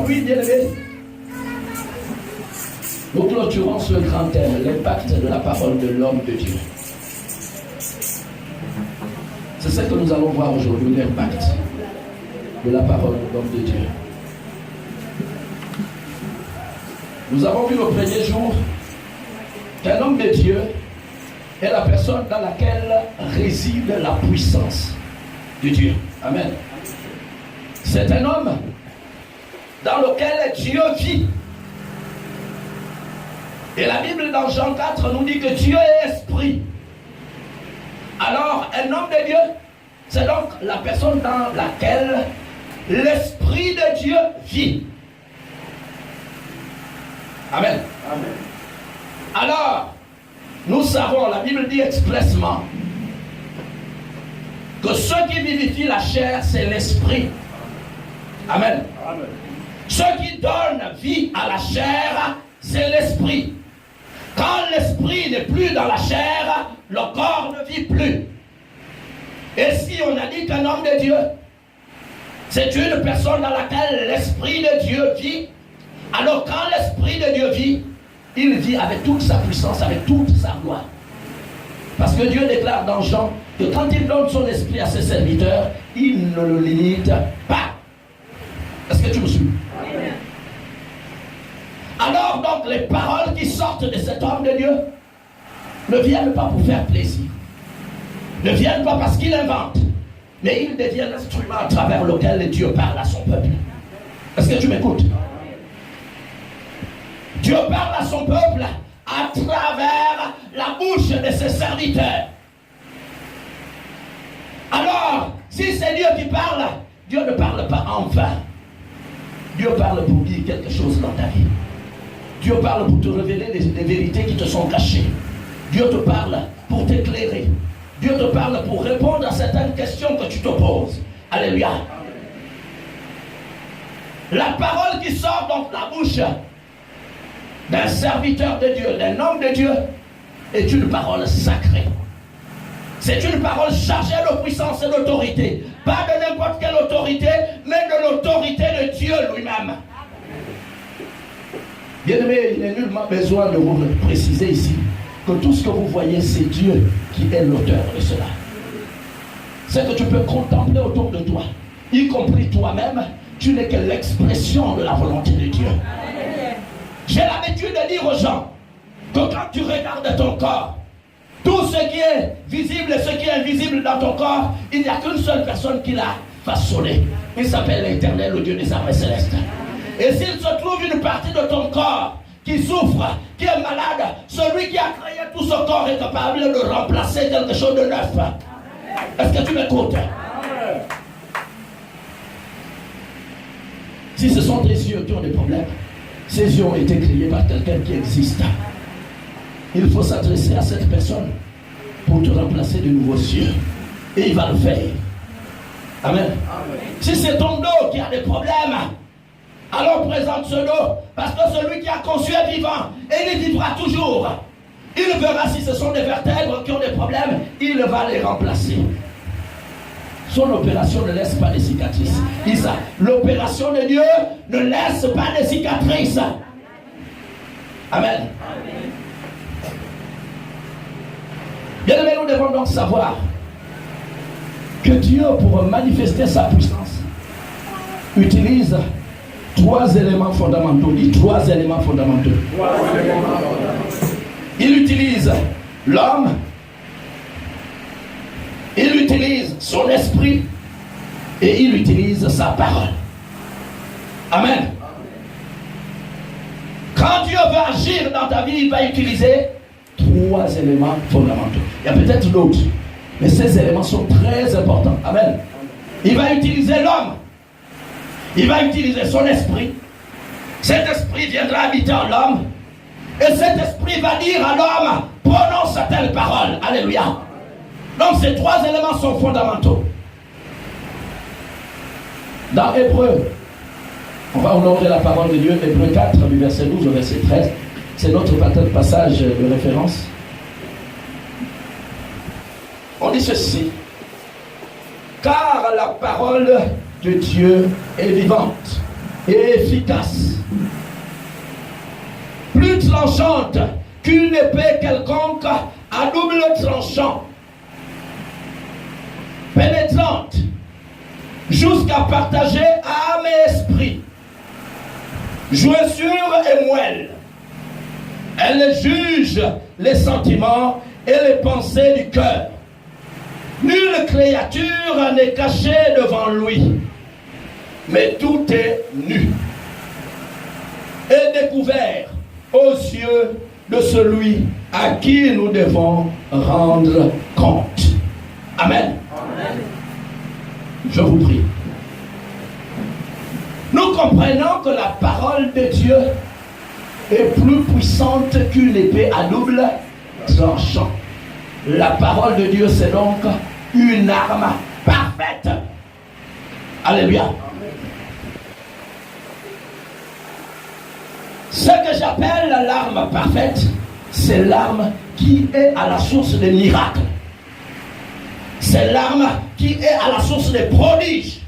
Aujourd'hui, bien aimé, nous clôturons ce grand thème, l'impact de la parole de l'homme de Dieu. C'est ce que nous allons voir aujourd'hui, l'impact de la parole de l'homme de Dieu. Nous avons vu le premier jour qu'un homme de Dieu est la personne dans laquelle réside la puissance de Dieu. Amen. C'est un homme dans lequel Dieu vit. Et la Bible dans Jean 4 nous dit que Dieu est esprit. Alors, un homme de Dieu, c'est donc la personne dans laquelle l'esprit de Dieu vit. Amen. Amen. Alors, nous savons, la Bible dit expressement que ce qui vivifie la chair, c'est l'esprit. Amen. Amen. Ce qui donne vie à la chair, c'est l'esprit. Quand l'esprit n'est plus dans la chair, le corps ne vit plus. Et si on a dit qu'un homme de Dieu, c'est une personne dans laquelle l'esprit de Dieu vit, alors quand l'esprit de Dieu vit, il vit avec toute sa puissance, avec toute sa gloire. Parce que Dieu déclare dans Jean que quand il donne son esprit à ses serviteurs, il ne le limite pas. Est-ce que tu me suis? Amen. Alors donc les paroles qui sortent de cet homme de Dieu ne viennent pas pour faire plaisir, ne viennent pas parce qu'il invente, mais ils deviennent l'instrument à travers lequel Dieu parle à son peuple. Est-ce que tu m'écoutes? Dieu parle à son peuple à travers la bouche de ses serviteurs. Alors, si c'est Dieu qui parle, Dieu ne parle pas en vain. Dieu parle pour dire quelque chose dans ta vie. Dieu parle pour te révéler des vérités qui te sont cachées. Dieu te parle pour t'éclairer. Dieu te parle pour répondre à certaines questions que tu te poses. Alléluia. La parole qui sort donc de la bouche d'un serviteur de Dieu, d'un homme de Dieu, est une parole sacrée. C'est une parole chargée de puissance et d'autorité. Pas de n'importe quelle autorité, mais de l'autorité de Dieu lui-même. Bien-aimé, il n'est nullement besoin de vous préciser ici que tout ce que vous voyez, c'est Dieu qui est l'auteur de cela. C'est que tu peux contempler autour de toi, y compris toi-même, tu n'es que l'expression de la volonté de Dieu. J'ai l'habitude de dire aux gens que quand tu regardes ton corps, tout ce qui est visible et ce qui est invisible dans ton corps, il n'y a qu'une seule personne qui l'a façonné. Il s'appelle l'Éternel, le Dieu des armées célestes. Et s'il se trouve une partie de ton corps qui souffre, qui est malade, celui qui a créé tout ce corps est capable de remplacer quelque chose de neuf. Est-ce que tu m'écoutes? Si ce sont tes yeux qui ont des problèmes, ces yeux ont été créés par quelqu'un qui existe. Il faut s'adresser à cette personne pour te remplacer de nouveaux yeux. Et il va le faire. Amen. Amen. Si c'est ton dos qui a des problèmes, alors présente ce dos. Parce que celui qui a conçu est vivant. Et il vivra toujours. Il verra si ce sont des vertèbres qui ont des problèmes. Il va les remplacer. Son opération ne laisse pas de cicatrices. Isa, l'opération de Dieu ne laisse pas de cicatrices. Amen. Bien aimé, nous devons donc savoir que Dieu, pour manifester sa puissance, utilise trois éléments fondamentaux. Dit trois éléments fondamentaux. Il utilise l'homme, il utilise son esprit et il utilise sa parole. Amen. Quand Dieu veut agir dans ta vie, il va utiliser trois éléments fondamentaux. Il y a peut-être d'autres, mais ces éléments sont très importants. Amen. Il va utiliser l'homme. Il va utiliser son esprit. Cet esprit viendra habiter en l'homme. Et cet esprit va dire à l'homme, prononce telle parole. Alléluia. Donc ces trois éléments sont fondamentaux. Dans Hébreu, on va honorer la parole de Dieu, Hébreu 4, du verset 12 au verset 13. C'est notre passage de référence. On dit ceci. Car la parole de Dieu est vivante et efficace, plus tranchante qu'une épée quelconque à double tranchant, pénétrante jusqu'à partager âme et esprit, jointure et moelle. Elle juge les sentiments et les pensées du cœur. Nulle créature n'est cachée devant lui, mais tout est nu et découvert aux yeux de celui à qui nous devons rendre compte. Amen. Amen. Je vous prie. Nous comprenons que la parole de Dieu est plus puissante qu'une épée à double tranchant. La parole de Dieu, c'est donc une arme parfaite. Alléluia. Ce que j'appelle l'arme parfaite, c'est l'arme qui est à la source des miracles. C'est l'arme qui est à la source des prodiges.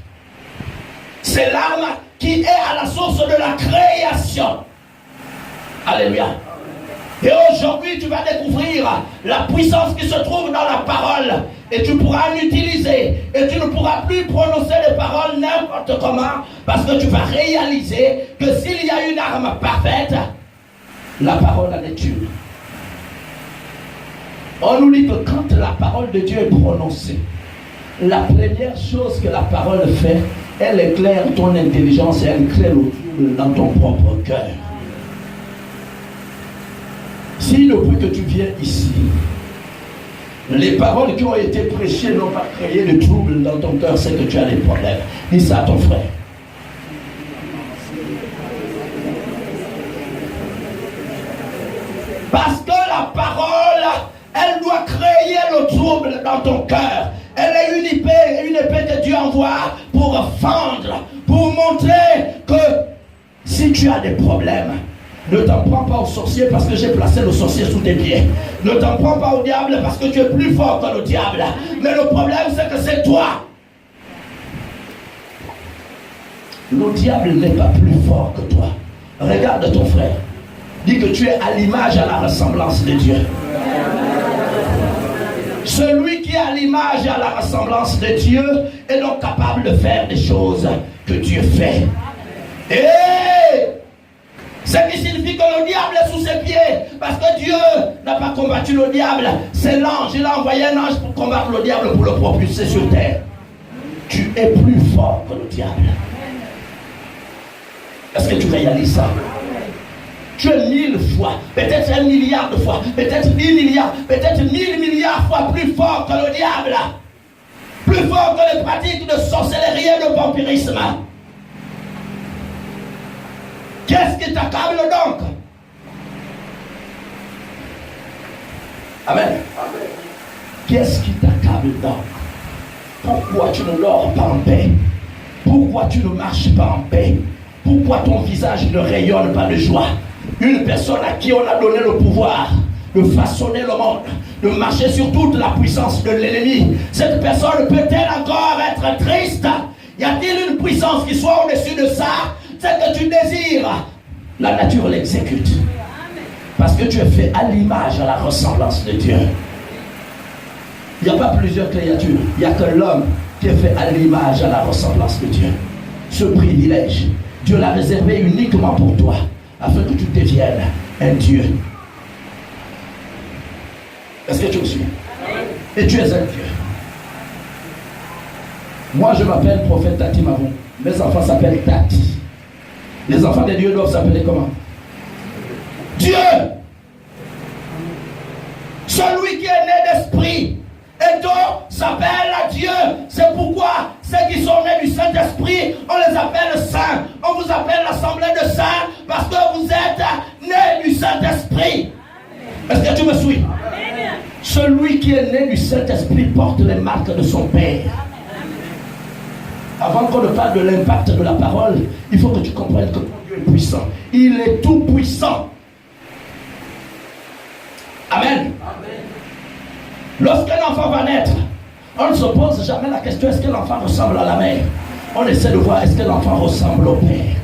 C'est l'arme qui est à la source de la création. Alléluia. Et aujourd'hui, tu vas découvrir la puissance qui se trouve dans la parole. Et tu pourras l'utiliser. Et tu ne pourras plus prononcer les paroles n'importe comment. Parce que tu vas réaliser que s'il y a une arme parfaite, la parole en est une. On nous dit que quand la parole de Dieu est prononcée, la première chose que la parole fait, elle éclaire ton intelligence et elle éclaire le trouble dans ton propre cœur. Si depuis que tu viens ici, les paroles qui ont été prêchées n'ont pas créé de trouble dans ton cœur, c'est que tu as des problèmes. Dis ça à ton frère. Parce que la parole, elle doit créer le trouble dans ton cœur. Elle est une épée que Dieu envoie pour fendre, pour montrer que si tu as des problèmes, ne t'en prends pas au sorcier parce que j'ai placé le sorcier sous tes pieds. Ne t'en prends pas au diable parce que tu es plus fort que le diable. Mais le problème, c'est que c'est toi. Le diable n'est pas plus fort que toi. Regarde ton frère. Dis que tu es à l'image, à la ressemblance de Dieu. Celui qui est à l'image et à la ressemblance de Dieu est donc capable de faire des choses que Dieu fait. Et ce qui signifie que le diable est sous ses pieds. Parce que Dieu n'a pas combattu le diable. C'est l'ange. Il a envoyé un ange pour combattre le diable, pour le propulser sur terre. Tu es plus fort que le diable. Est-ce que tu réalises ça? Tu es 1000 fois, peut-être 1 milliard de fois, peut-être 10 milliards, peut-être 1000 milliards fois plus fort que le diable. Plus fort que les pratiques de sorcellerie et de vampirisme. Qu'est-ce qui t'accable donc? Amen. Qu'est-ce qui t'accable donc? Pourquoi tu ne dors pas en paix? Pourquoi tu ne marches pas en paix? Pourquoi ton visage ne rayonne pas de joie? Une personne à qui on a donné le pouvoir de façonner le monde, de marcher sur toute la puissance de l'ennemi, cette personne peut-elle encore être triste? Y a-t-il une puissance qui soit au-dessus de ça? C'est que tu désires, la nature l'exécute. Parce que tu es fait à l'image, à la ressemblance de Dieu. Il n'y a pas plusieurs créatures, il n'y a que l'homme qui est fait à l'image, à la ressemblance de Dieu. Ce privilège, Dieu l'a réservé uniquement pour toi, afin que tu deviennes un Dieu. Est-ce que tu me suis? Et tu es un Dieu. Moi, je m'appelle prophète Tati Mavon. Mes enfants s'appellent Tati. Les enfants de Dieu doivent s'appeler comment? Dieu. Celui qui est né d'esprit. Et donc s'appelle Dieu. C'est pourquoi ceux qui sont nés du Saint-Esprit, on les appelle saints. On vous appelle l'assemblée de saints parce que vous êtes nés du Saint-Esprit. Est-ce que tu me suis? Amen. Celui qui est né du Saint-Esprit porte les marques de son Père. Avant qu'on ne parle de l'impact de la parole, il faut que tu comprennes que Dieu est puissant. Il est tout puissant. Amen. Lorsqu'un enfant va naître, on ne se pose jamais la question est-ce que l'enfant ressemble à la mère. On essaie de voir est-ce que l'enfant ressemble au père.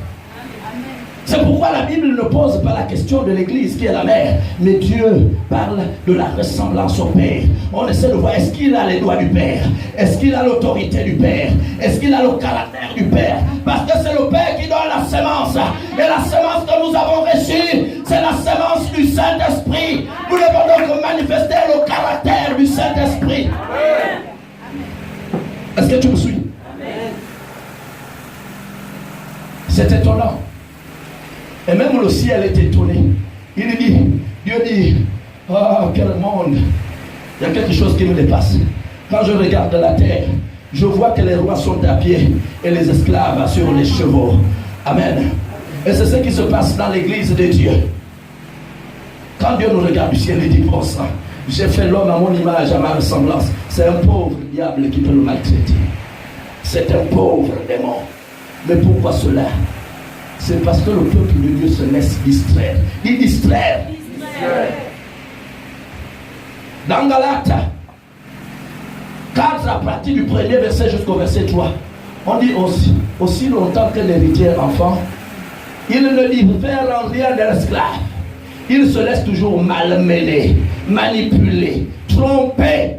C'est pourquoi la Bible ne pose pas la question de l'Église qui est la mère, mais Dieu parle de la ressemblance au Père. On essaie de voir, est-ce qu'il a les doigts du Père? Est-ce qu'il a l'autorité du Père? Est-ce qu'il a le caractère du Père? Parce que c'est le Père qui donne la semence. Et la semence que nous avons reçue, c'est la semence du Saint-Esprit. Nous devons donc manifester le caractère du Saint-Esprit. Est-ce que tu me suis? C'est étonnant. Et même le ciel est étonné. Il dit, Dieu dit, oh quel monde. Il y a quelque chose qui me dépasse. Quand je regarde la terre, je vois que les rois sont à pied et les esclaves sur les chevaux. Amen. Et c'est ce qui se passe dans l'église de Dieu. Quand Dieu nous regarde du ciel, il dit, bon sang, j'ai fait l'homme à mon image, à ma ressemblance. C'est un pauvre diable qui peut le maltraiter. C'est un pauvre démon. Mais pourquoi cela? C'est parce que le peuple de Dieu se laisse distraire. Il distraire. Dans Galates 4, à partir du premier verset jusqu'au verset 3, on dit aussi longtemps que l'héritier est enfant, il ne diffère en rien de l'esclave. Il se laisse toujours malmener, manipuler, tromper.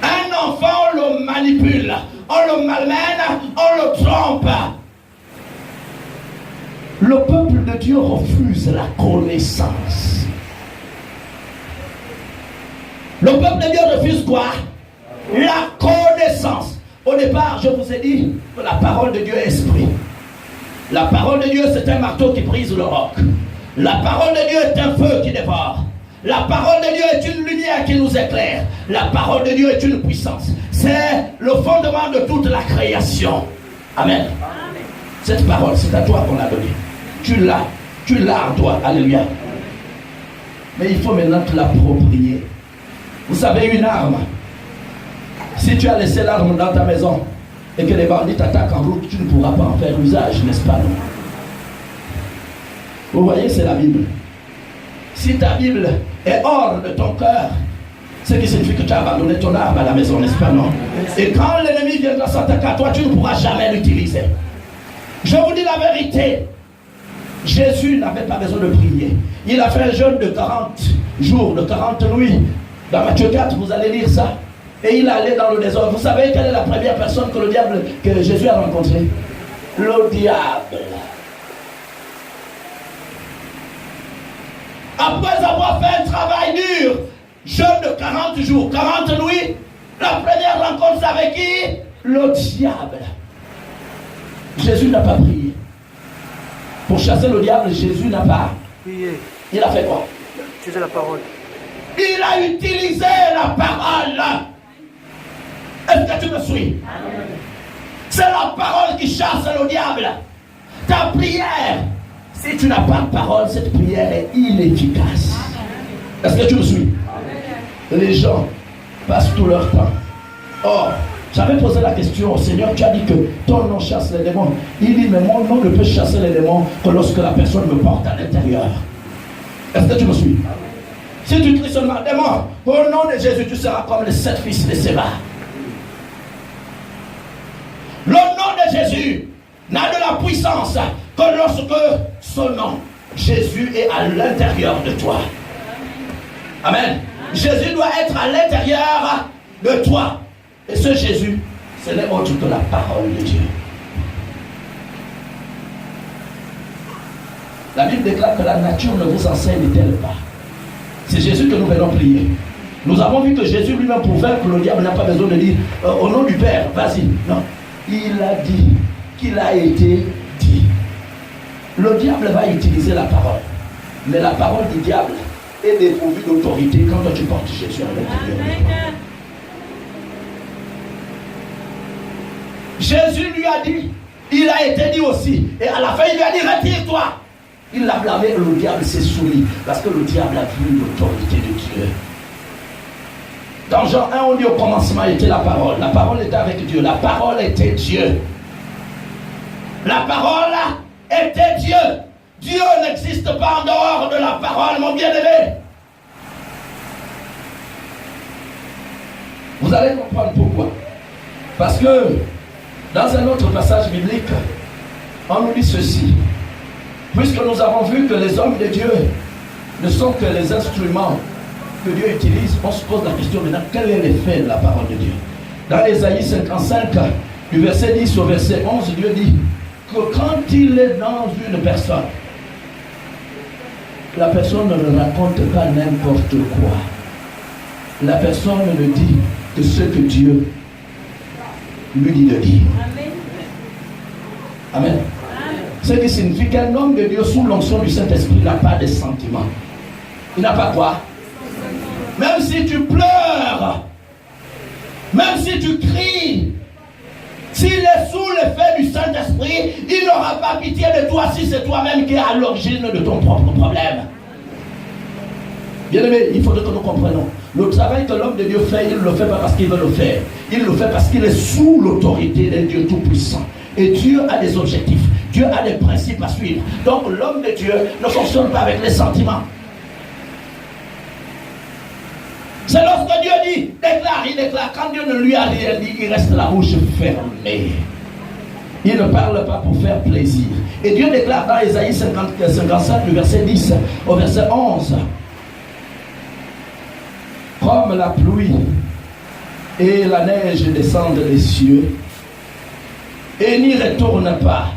Un enfant, on le manipule, on le malmène, on le trompe. Le peuple de Dieu refuse la connaissance. Le peuple de Dieu refuse quoi? La connaissance. Au départ, je vous ai dit que la parole de Dieu est esprit. La parole de Dieu, c'est un marteau qui brise le roc. La parole de Dieu est un feu qui dévore. La parole de Dieu est une lumière qui nous éclaire. La parole de Dieu est une puissance. C'est le fondement de toute la création. Amen. Cette parole, c'est à toi qu'on l'a donnée. Tu l'as en toi. Alléluia. Mais il faut maintenant te l'approprier. Vous savez, une arme, si tu as laissé l'arme dans ta maison et que les bandits t'attaquent en route, tu ne pourras pas en faire usage, n'est-ce pas? Non? Vous voyez, c'est la Bible. Si ta Bible est hors de ton cœur, ce qui signifie que tu as abandonné ton arme à la maison, n'est-ce pas? Non? Et quand l'ennemi viendra s'attaquer à toi, tu ne pourras jamais l'utiliser. Je vous dis la vérité. Jésus n'avait pas besoin de prier. Il a fait un jeûne de 40 jours, de 40 nuits. Dans Matthieu 4, vous allez lire ça. Et il allait dans le désert. Vous savez quelle est la première personne que Jésus a rencontrée? Le diable. Après avoir fait un travail dur, jeûne de 40 jours, 40 nuits, la première rencontre, c'est avec qui? Le diable. Jésus n'a pas prié. Pour chasser le diable, Jésus n'a pas prié. Il a fait quoi? Utiliser la parole. Il a utilisé la parole. Est-ce que tu me suis? C'est la parole qui chasse le diable. Ta prière, si tu n'as pas de parole, cette prière est inefficace. Est-ce que tu me suis? Les gens passent tout leur temps. Or, j'avais posé la question au Seigneur, tu as dit que ton nom chasse les démons. Il dit, mais mon nom ne peut chasser les démons que lorsque la personne me porte à l'intérieur. Est-ce que tu me suis? Si tu cries seulement démon, au nom de Jésus, tu seras comme les 7 fils de Séba. Le nom de Jésus n'a de la puissance que lorsque son nom, Jésus, est à l'intérieur de toi. Amen. Jésus doit être à l'intérieur de toi. Et ce Jésus, ce n'est autre que la parole de Dieu. La Bible déclare que la nature ne vous enseigne-t-elle pas? C'est Jésus que nous venons prier. Nous avons vu que Jésus lui-même, pour vaincre le diable, n'a pas besoin de dire au nom du Père, vas-y. Non. Il a dit qu'il a été dit. Le diable va utiliser la parole. Mais la parole du diable est dépourvue d'autorité quand toi tu portes Jésus à l'intérieur de toi. Jésus lui a dit, il a été dit aussi. Et à la fin, il lui a dit, retire-toi. Il l'a blâmé et le diable s'est soumis. Parce que le diable a vu l'autorité de Dieu. Dans Jean 1, on dit au commencement était la parole. La parole était avec Dieu. La parole était Dieu. La parole était Dieu. Dieu n'existe pas en dehors de la parole, mon bien-aimé. Vous allez comprendre pourquoi. Parce que Dans un autre passage biblique, on nous dit ceci. Puisque nous avons vu que les hommes de Dieu ne sont que les instruments que Dieu utilise, on se pose la question maintenant, quel est l'effet de la parole de Dieu? Dans Ésaïe 55, du verset 10 au verset 11, Dieu dit que quand il est dans une personne, la personne ne raconte pas n'importe quoi. La personne ne dit que ce que Dieu lui dit de dire. Amen. Ce qui signifie qu'un homme de Dieu sous l'onction du Saint-Esprit n'a pas de sentiments. Il n'a pas quoi? Même si tu pleures, même si tu cries, s'il est sous l'effet du Saint-Esprit, il n'aura pas pitié de toi si c'est toi-même qui es à l'origine de ton propre problème. Bien aimé, il faudrait que nous comprenions. Le travail que l'homme de Dieu fait, il ne le fait pas parce qu'il veut le faire. Il le fait parce qu'il est sous l'autorité d'un Dieu tout-puissant. Et Dieu a des objectifs. Dieu a des principes à suivre. Donc l'homme de Dieu ne fonctionne pas avec les sentiments. C'est lorsque Dieu dit, il déclare. Quand Dieu ne lui a rien dit, il reste la bouche fermée. Il ne parle pas pour faire plaisir. Et Dieu déclare dans Ésaïe 55, du verset 10 au verset 11. Comme la pluie et la neige descendent des cieux et n'y retournent pas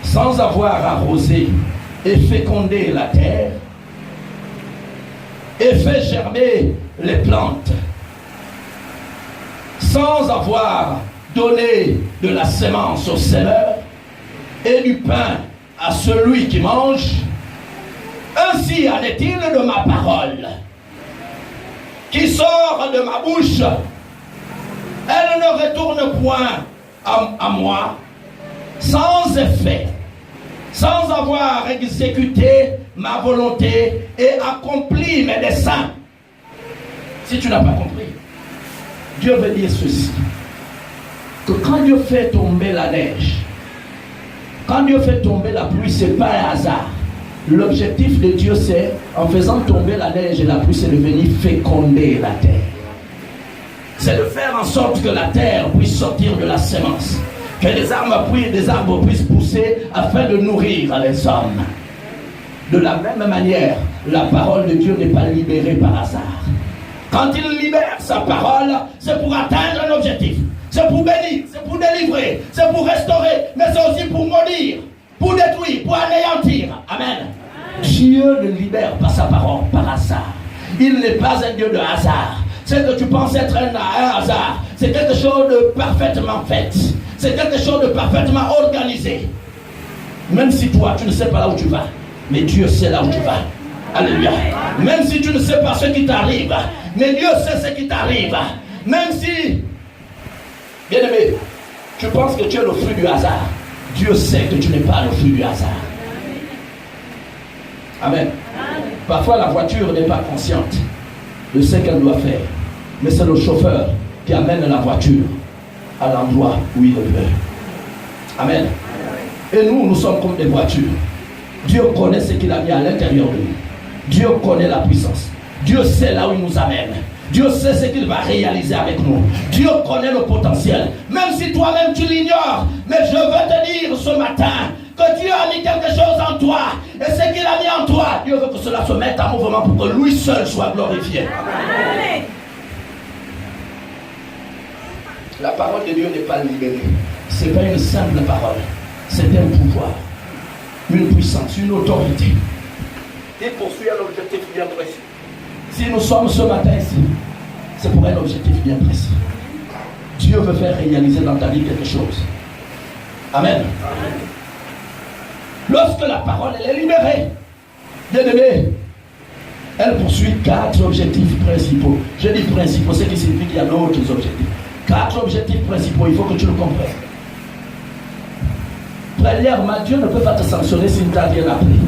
sans avoir arrosé et fécondé la terre et fait germer les plantes sans avoir donné de la sémence au semeur et du pain à celui qui mange, ainsi en est-il de ma parole qui sort de ma bouche. Elle ne retourne point à moi sans effet, sans avoir exécuté ma volonté et accompli mes desseins. Si tu n'as pas compris, Dieu veut dire ceci, que quand Dieu fait tomber la neige, quand Dieu fait tomber la pluie, ce n'est pas un hasard. L'objectif de Dieu, c'est, en faisant tomber la neige et la pluie, c'est de venir féconder la terre. C'est de faire en sorte que la terre puisse sortir de la sémence, que les arbres puissent pousser afin de nourrir les hommes. De la même manière, la parole de Dieu n'est pas libérée par hasard. Quand il libère sa parole, c'est pour atteindre un objectif. C'est pour bénir, c'est pour délivrer, c'est pour restaurer, mais c'est aussi pour maudire, pour détruire, pour anéantir. Amen. Dieu ne libère pas sa parole par hasard. Il n'est pas un Dieu de hasard. Ce que tu penses être un hasard, c'est quelque chose de parfaitement fait. C'est quelque chose de parfaitement organisé. Même si toi, tu ne sais pas là où tu vas, mais Dieu sait là où tu vas. Alléluia. Même si tu ne sais pas ce qui t'arrive, mais Dieu sait ce qui t'arrive. Même si, bien aimé, tu penses que tu es le fruit du hasard, Dieu sait que tu n'es pas le fruit du hasard. Amen. Parfois la voiture n'est pas consciente de ce qu'elle doit faire, mais c'est le chauffeur qui amène la voiture à l'endroit où il veut. Amen. Et nous sommes comme des voitures. Dieu connaît ce qu'il a mis à l'intérieur de nous. Dieu connaît la puissance. Dieu sait là où il nous amène. Dieu sait ce qu'il va réaliser avec nous. Dieu connaît le potentiel. Même si toi-même tu l'ignores. Mais je veux te dire ce matin que Dieu a mis quelque chose en toi. Et ce qu'il a mis en toi, Dieu veut que cela se mette en mouvement pour que lui seul soit glorifié. Amen. La parole de Dieu n'est pas libérée. Ce n'est pas une simple parole. C'est un pouvoir, une puissance, une autorité. Il poursuit un objectif bien précis. Si nous sommes ce matin ici, c'est pour un objectif bien précis. Dieu veut faire réaliser dans ta vie quelque chose. Amen. Lorsque la parole elle est libérée, bien aimé, elle poursuit 4 objectifs principaux. Je dis principaux, ce qui signifie qu'il y a d'autres objectifs. 4 objectifs principaux, il faut que tu le comprennes. Premièrement, Dieu ne peut pas te sanctionner s'il ne t'a rien appris.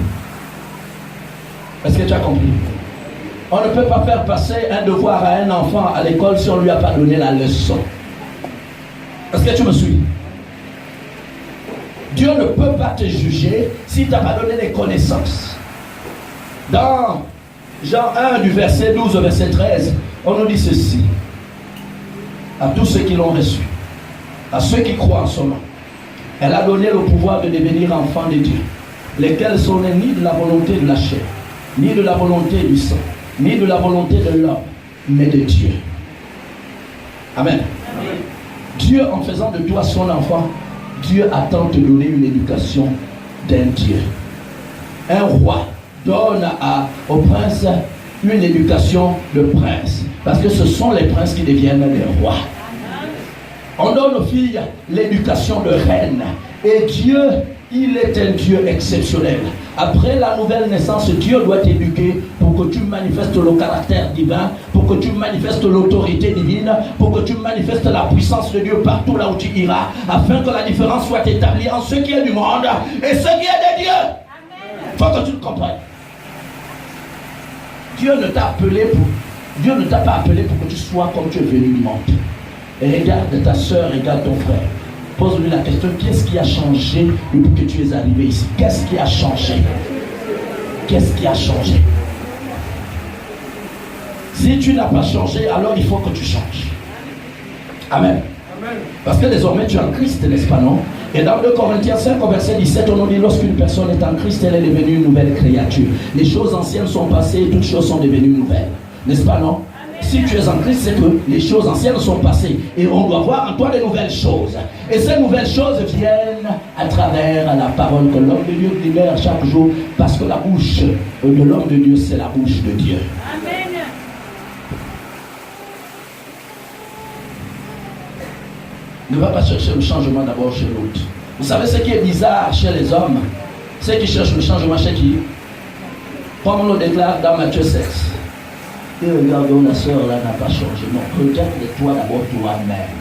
Est-ce que tu as compris? On ne peut pas faire passer un devoir à un enfant à l'école si on ne lui a pas donné la leçon. Est-ce que tu me suis? Dieu ne peut pas te juger s'il ne t'a pas donné les connaissances. Dans Jean 1 du verset 12 au verset 13, on nous dit ceci. À tous ceux qui l'ont reçu, à ceux qui croient en son nom. Elle a donné le pouvoir de devenir enfants de Dieu, lesquels sont nés ni de la volonté de la chair, ni de la volonté du sang, ni de la volonté de l'homme, mais de Dieu. Amen. Amen. Dieu, en faisant de toi son enfant, Dieu attend de te donner une éducation d'un Dieu. Un roi donne au prince une éducation de prince, parce que ce sont les princes qui deviennent les rois. On donne aux filles l'éducation de reine, et Dieu, il est un Dieu exceptionnel. Après la nouvelle naissance, Dieu doit t'éduquer pour que tu manifestes le caractère divin, pour que tu manifestes l'autorité divine, pour que tu manifestes la puissance de Dieu partout là où tu iras, afin que la différence soit établie en ce qui est du monde et ce qui est de Dieu. Il faut que tu le comprennes. Dieu ne t'a pas appelé pour que tu sois comme tu es venu du monde. Et regarde ta soeur, regarde ton frère. Pose-lui la question, qu'est-ce qui a changé depuis que tu es arrivé ici? Qu'est-ce qui a changé? Qu'est-ce qui a changé? Si tu n'as pas changé, alors il faut que tu changes. Amen. Parce que désormais tu es en Christ, n'est-ce pas, non? Et dans 2 Corinthiens 5, verset 17, on nous dit, lorsqu'une personne est en Christ, elle est devenue une nouvelle créature. Les choses anciennes sont passées et toutes choses sont devenues nouvelles. N'est-ce pas, non? Si tu es en Christ, c'est que les choses anciennes sont passées. Et on doit voir en toi de nouvelles choses. Et ces nouvelles choses viennent à travers la parole que l'homme de Dieu libère chaque jour. Parce que la bouche de l'homme de Dieu, c'est la bouche de Dieu. Amen. Ne va pas chercher le changement d'abord chez l'autre. Vous savez ce qui est bizarre chez les hommes? C'est qu'ils cherchent le changement chez qui? Comme on le déclare dans Matthieu 7. Et regardons, la sœur là n'a pas changé. Non, regarde-toi d'abord toi-même.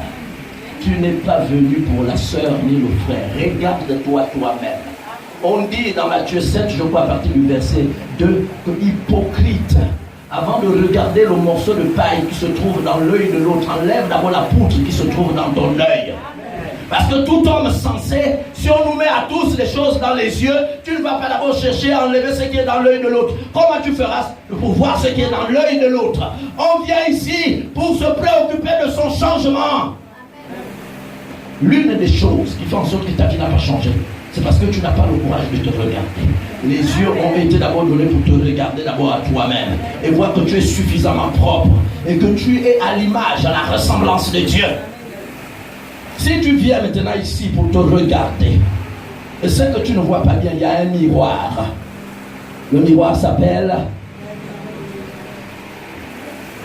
Tu n'es pas venu pour la sœur ni le frère. Regarde-toi toi-même. On dit dans Matthieu 7, je crois à partir du verset 2, que hypocrite, avant de regarder le morceau de paille qui se trouve dans l'œil de l'autre, enlève d'abord la poutre qui se trouve dans ton œil. Parce que tout homme sensé, si on nous met à tous les choses dans les yeux, tu ne vas pas d'abord chercher à enlever ce qui est dans l'œil de l'autre. Comment tu feras pour voir ce qui est dans l'œil de l'autre? On vient ici pour se préoccuper de son changement. L'une des choses qui fait en sorte que ta vie n'a pas changé, c'est parce que tu n'as pas le courage de te regarder. Les yeux ont été d'abord donnés pour te regarder d'abord à toi-même et voir que tu es suffisamment propre et que tu es à l'image, à la ressemblance de Dieu. Si tu viens maintenant ici pour te regarder, et ce que tu ne vois pas bien, il y a un miroir. Le miroir s'appelle...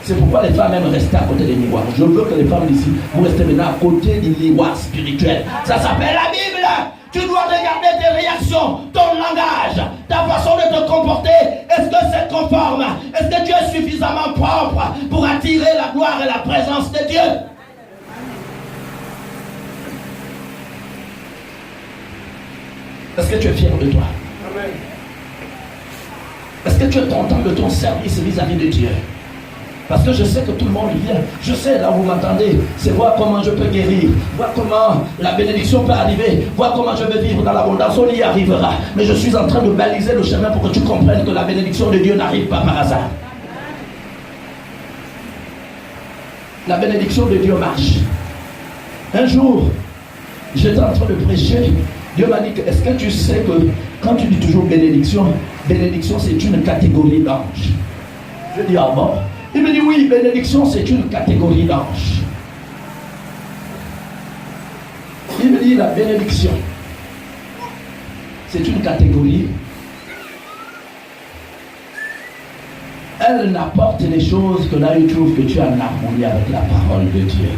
C'est pourquoi les femmes aiment rester à côté des miroirs. Je veux que les femmes ici, vous restez maintenant à côté du miroir spirituel. Ça s'appelle la Bible. Tu dois regarder tes réactions, ton langage, ta façon de te comporter. Est-ce que c'est conforme? Est-ce que tu es suffisamment propre pour attirer la gloire et la présence de Dieu? Est-ce que tu es fier de toi? Amen. Est-ce que tu es content de ton service vis-à-vis de Dieu? Parce que je sais que tout le monde vient. Je sais, là où vous m'entendez, c'est voir comment je peux guérir, voir comment la bénédiction peut arriver, voir comment je vais vivre dans l'abondance. On y arrivera. Mais je suis en train de baliser le chemin pour que tu comprennes que la bénédiction de Dieu n'arrive pas par hasard. La bénédiction de Dieu marche. Un jour, j'étais en train de prêcher. Dieu m'a dit que, est-ce que tu sais que quand tu dis toujours bénédiction, bénédiction c'est une catégorie d'anges. Je dis, ah bon? Il me dit, oui, bénédiction c'est une catégorie d'anges. Il me dit, la bénédiction c'est une catégorie. Elle n'apporte les choses que là il trouve que tu es en harmonie avec la parole de Dieu.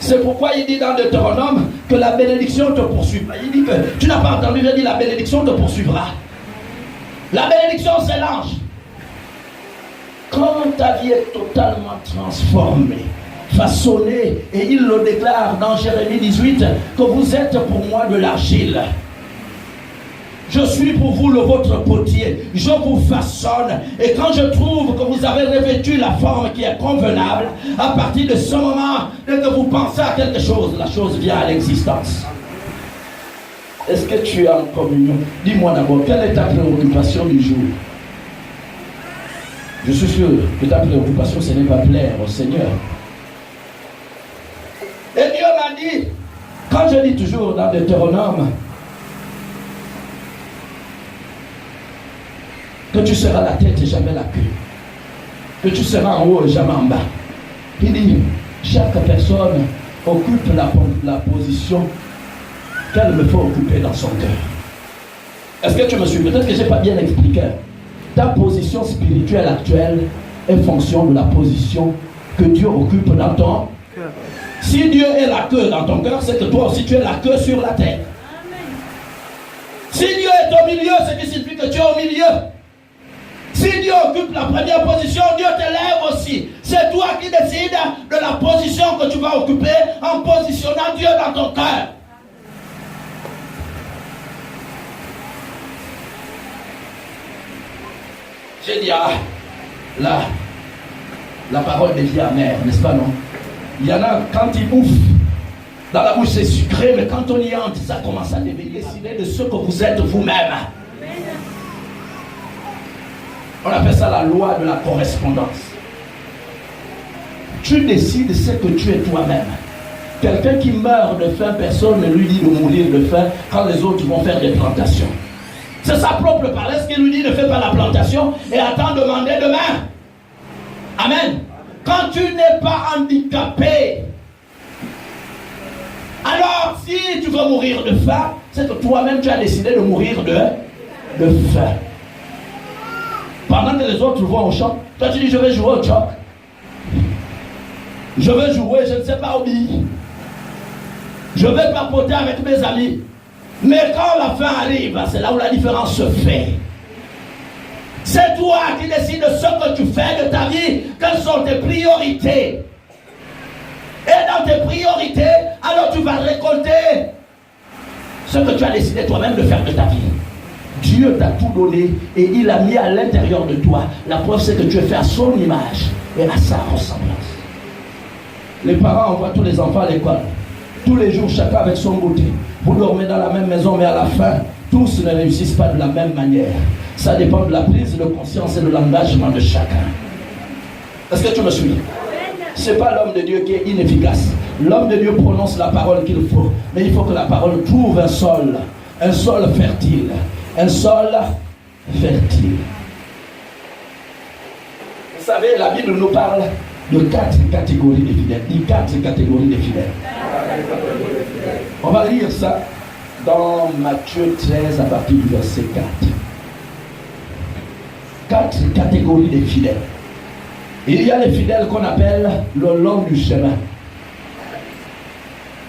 C'est pourquoi il dit dans Deutéronome que la bénédiction te poursuivra. Il dit que tu n'as pas entendu, il dit la bénédiction te poursuivra. La bénédiction c'est l'ange. Quand ta vie est totalement transformée, façonnée, et il le déclare dans Jérémie 18, que vous êtes pour moi de l'argile. Je suis pour vous le vôtre potier. Je vous façonne. Et quand je trouve que vous avez revêtu la forme qui est convenable, à partir de ce moment, dès que vous pensez à quelque chose, la chose vient à l'existence. Est-ce que tu es en communion? Dis-moi d'abord, quelle est ta préoccupation du jour? Je suis sûr que ta préoccupation, ce n'est pas plaire au Seigneur. Et Dieu m'a dit, quand je dis toujours dans Deutéronome, que tu seras la tête et jamais la queue, que tu seras en haut et jamais en bas. Il dit, chaque personne occupe la position qu'elle me faut occuper dans son cœur. Est-ce que tu me suis? Peut-être que je n'ai pas bien expliqué. Ta position spirituelle actuelle est fonction de la position que Dieu occupe dans ton cœur. Si Dieu est la queue dans ton cœur, c'est que toi aussi tu es la queue sur la tête. Amen. Si Dieu est au milieu, c'est qui signifie que tu es au milieu. Si Dieu occupe la première position, Dieu t'élève aussi. C'est toi qui décides de la position que tu vas occuper en positionnant Dieu dans ton cœur. J'ai dit, la parole devient amère, n'est-ce pas, non? Il y en a, quand ils bouffent, dans la bouche c'est sucré, mais quand on y entre, ça commence à devenir. Décidez de ce que vous êtes vous-même. On appelle ça la loi de la correspondance. Tu décides ce que tu es toi-même. Quelqu'un qui meurt de faim, personne ne lui dit de mourir de faim quand les autres vont faire des plantations. C'est sa propre paresse qui lui dit ne fais pas la plantation et attends de demander demain. Amen. Quand tu n'es pas handicapé, alors si tu veux mourir de faim, c'est que toi-même tu as décidé de mourir de faim. Pendant que les autres vont au champ, toi tu dis je vais jouer au choc. Je veux jouer, je ne sais pas où. Je vais papoter avec mes amis. Mais quand la fin arrive, c'est là où la différence se fait. C'est toi qui décides de ce que tu fais de ta vie. Quelles sont tes priorités? Et dans tes priorités, alors tu vas récolter ce que tu as décidé toi-même de faire de ta vie. Dieu t'a tout donné et il a mis à l'intérieur de toi. La preuve c'est que tu es fait à son image et à sa ressemblance. Les parents envoient tous les enfants à l'école. Tous les jours, chacun avec son côté. Vous dormez dans la même maison, mais à la fin, tous ne réussissent pas de la même manière. Ça dépend de la prise de conscience et de l'engagement de chacun. Est-ce que tu me suis? Ce n'est pas l'homme de Dieu qui est inefficace. L'homme de Dieu prononce la parole qu'il faut. Mais il faut que la parole trouve un sol fertile. Un sol fertile. Vous savez, la Bible nous parle de 4 catégories de fidèles. Il y a 4 catégories de fidèles. On va lire ça dans Matthieu 13 à partir du verset 4. 4 catégories de fidèles. Il y a les fidèles qu'on appelle le long du chemin.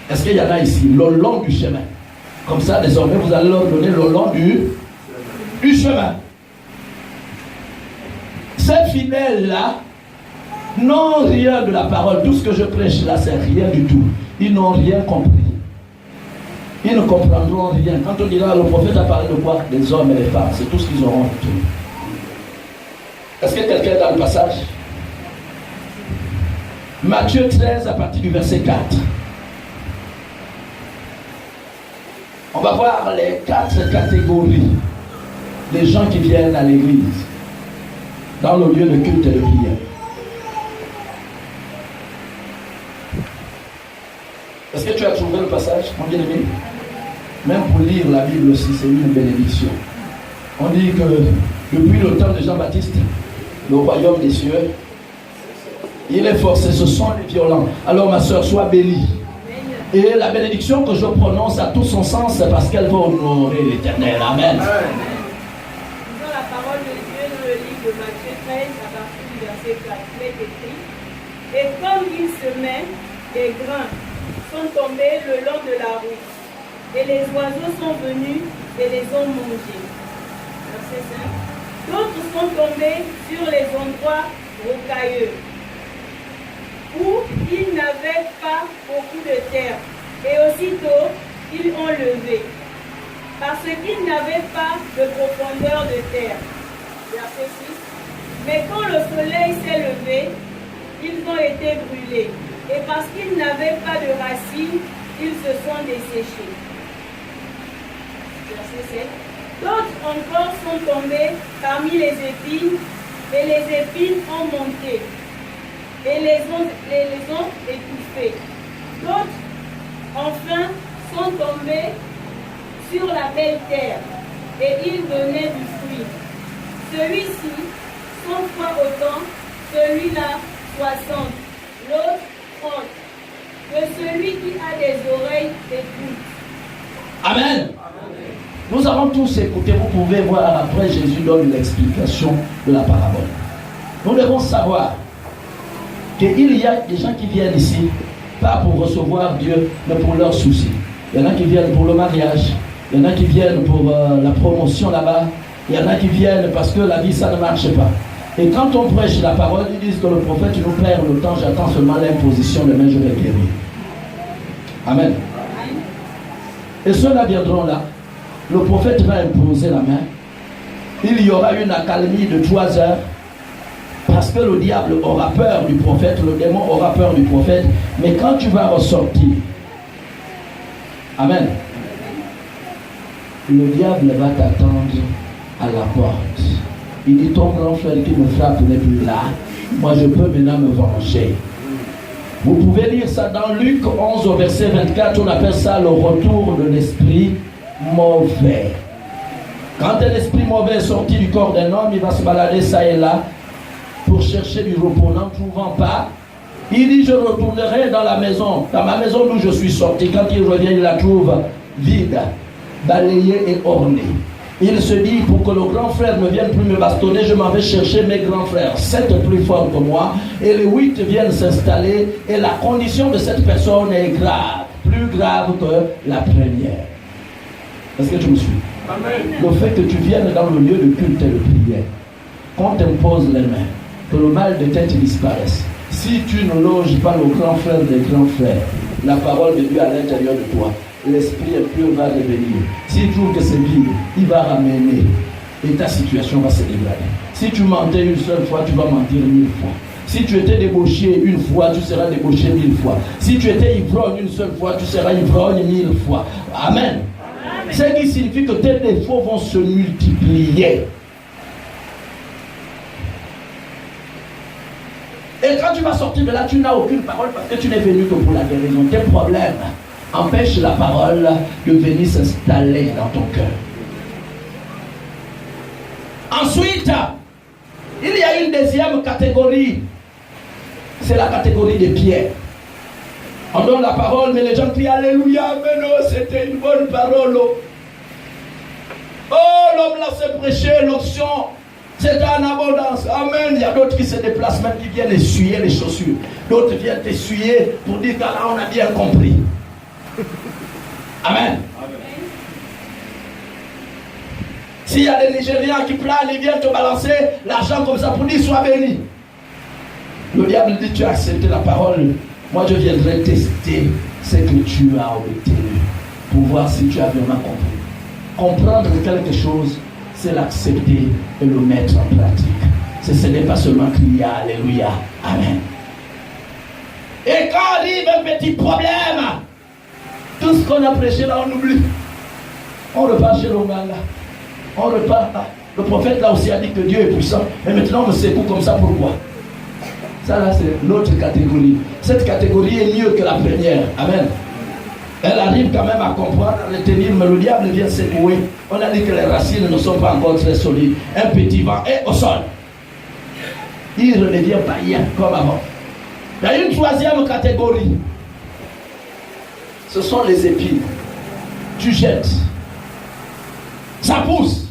Est-ce qu'il y en a ici? Le long du chemin. Comme ça, désormais, vous allez leur donner le long du chemin. Ces fidèles-là n'ont rien de la parole. Tout ce que je prêche là, c'est rien du tout. Ils n'ont rien compris. Ils ne comprendront rien. Quand on dira le prophète a parlé de quoi? Des hommes et des femmes. C'est tout ce qu'ils auront retenu. Est-ce que quelqu'un est dans le passage? Matthieu 13 à partir du verset 4. On va voir les 4 catégories des gens qui viennent à l'église dans le lieu de culte et de prière. Est-ce que tu as trouvé le passage, mon bien-aimé? Même pour lire la Bible aussi, c'est une bénédiction. On dit que depuis le temps de Jean-Baptiste, le royaume des cieux, il est forcé, ce sont les violents. Alors ma soeur, sois bénie. Et la bénédiction que je prononce a tout son sens, c'est parce qu'elle va honorer l'Éternel. Amen. Dans la parole de Dieu, dans le livre de Matthieu 13, à partir du verset 4, il est écrit: et comme il semait, des grains sont tombés le long de la route, et les oiseaux sont venus et les ont mangés. Verset 5. D'autres sont tombés sur les endroits rocailleux, où ils n'avaient pas beaucoup de terre, et aussitôt ils ont levé, parce qu'ils n'avaient pas de profondeur de terre. Verset 6. Mais quand le soleil s'est levé, ils ont été brûlés, et parce qu'ils n'avaient pas de racines, ils se sont desséchés. Verset 7. D'autres encore sont tombés parmi les épines, et les épines ont monté et les ont étouffés. D'autres, enfin, sont tombés sur la belle terre, et ils donnaient du fruit. Celui-ci, 100 fois autant, celui-là, 60, l'autre, 30. Que celui qui a des oreilles écoute. Amen. Nous avons tous écouté, vous pouvez voir après Jésus donne l'explication de la parabole. Nous devons savoir qu'il y a des gens qui viennent ici, pas pour recevoir Dieu, mais pour leurs soucis. Il y en a qui viennent pour le mariage, il y en a qui viennent pour la promotion là-bas, il y en a qui viennent parce que la vie ça ne marche pas. Et quand on prêche la parole, ils disent que le prophète nous perd le temps, j'attends seulement l'imposition, demain je vais guérir. Amen. Et ceux-là viendront là, le prophète va imposer la main, il y aura une accalmie de 3 heures, parce que le diable aura peur du prophète, le démon aura peur du prophète, mais quand tu vas ressortir, amen, le diable va t'attendre à la porte. Il dit, ton grand frère qui me frappe n'est plus là, moi je peux maintenant me venger. Vous pouvez lire ça dans Luc 11 au verset 24, on appelle ça le retour de l'esprit mauvais. Quand un esprit mauvais est sorti du corps d'un homme, il va se balader ça et là pour chercher du repos, n'en trouvant pas. Il dit, je retournerai dans la maison, dans ma maison d'où je suis sorti. Quand il revient, il la trouve vide, balayée et ornée. Il se dit, pour que le grand frère ne vienne plus me bastonner, je m'en vais chercher mes grands frères, 7 plus forts que moi, et les 8 viennent s'installer, et la condition de cette personne est grave, plus grave que la première. Est-ce que tu me suis? Amen. Le fait que tu viennes dans le lieu de culte et de prière, qu'on t'impose les mains, que le mal de tête disparaisse. Si tu ne loges pas le grand frère des grands frères, la parole de Dieu à l'intérieur de toi, l'esprit impur va revenir. S'il trouve que c'est vide, il va ramener et ta situation va se dégrader. Si tu mentais une seule fois, tu vas mentir 1000 fois. Si tu étais débauché une fois, tu seras débauché 1000 fois. Si tu étais ivrogne une seule fois, tu seras ivrogne 1000 fois. Amen. Ce qui signifie que tes défauts vont se multiplier. Et quand tu vas sortir de là, tu n'as aucune parole parce que tu n'es venu que pour la guérison. Tes problèmes empêchent la parole de venir s'installer dans ton cœur. Ensuite, il y a une deuxième catégorie. C'est la catégorie des pierres. On donne la parole, mais les gens crient Alléluia, mais non, c'était une bonne parole. Oh, l'homme là s'est prêché, l'option, c'est en abondance. Amen. Il y a d'autres qui se déplacent, même qui viennent essuyer les chaussures. D'autres viennent essuyer pour dire que là, on a bien compris. Amen. S'il y a des Nigériens qui planent, ils viennent te balancer l'argent comme ça pour dire sois béni. Le diable dit tu as accepté la parole. Moi je viendrai tester ce que tu as obtenu pour voir si tu as vraiment compris. Comprendre quelque chose, c'est l'accepter et le mettre en pratique. Ce n'est pas seulement crier Alléluia, Amen. Et quand arrive un petit problème, tout ce qu'on a prêché là, on oublie. On repart chez l'Onganga. On repart là. Le prophète là aussi a dit que Dieu est puissant. Mais maintenant on me secoue comme ça, pourquoi? Ça là c'est l'autre catégorie. Cette catégorie est mieux que la première. Amen. Elle arrive quand même à comprendre, à retenir, mais le diable vient secouer. On a dit que les racines ne sont pas encore très solides. Un petit vent est au sol. Il ne redevient pas rien comme avant. Il y a une troisième catégorie. Ce sont les épines. Tu jettes. Ça pousse.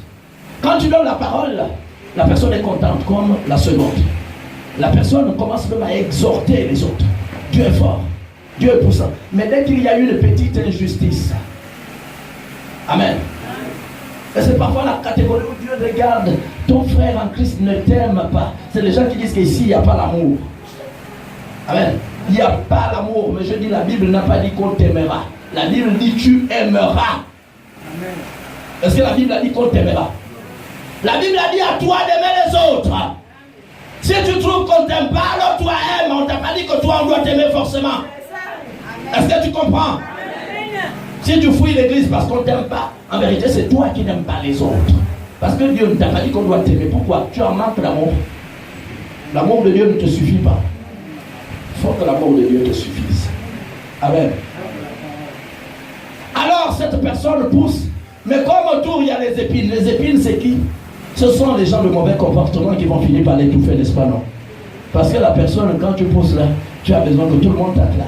Quand tu donnes la parole, la personne est contente comme la seconde. La personne commence même à exhorter les autres. Dieu est fort. Dieu est puissant. Mais dès qu'il y a une petite injustice, Amen. Et c'est parfois la catégorie où Dieu regarde, ton frère en Christ ne t'aime pas. C'est les gens qui disent qu'ici il n'y a pas l'amour. Amen. Il n'y a pas l'amour, mais je dis la Bible n'a pas dit qu'on t'aimera. La Bible dit tu aimeras. Amen. Est-ce que la Bible a dit qu'on t'aimera? La Bible a dit à toi d'aimer les autres. Si tu trouves qu'on t'aime pas, alors toi aimes. On t'a pas dit que toi on doit t'aimer forcément. Est-ce que tu comprends? Si tu fouilles l'église parce qu'on t'aime pas, en vérité c'est toi qui n'aimes pas les autres. Parce que Dieu ne t'a pas dit qu'on doit t'aimer. Pourquoi? Tu en manques d'amour. L'amour de Dieu ne te suffit pas. Il faut que l'amour de Dieu te suffise. Amen. Alors cette personne pousse, mais comme autour il y a les épines c'est qui? Ce sont les gens de mauvais comportement qui vont finir par l'étouffer, n'est-ce pas, non? Parce que la personne, quand tu pousses là, tu as besoin que tout le monde t'acclame.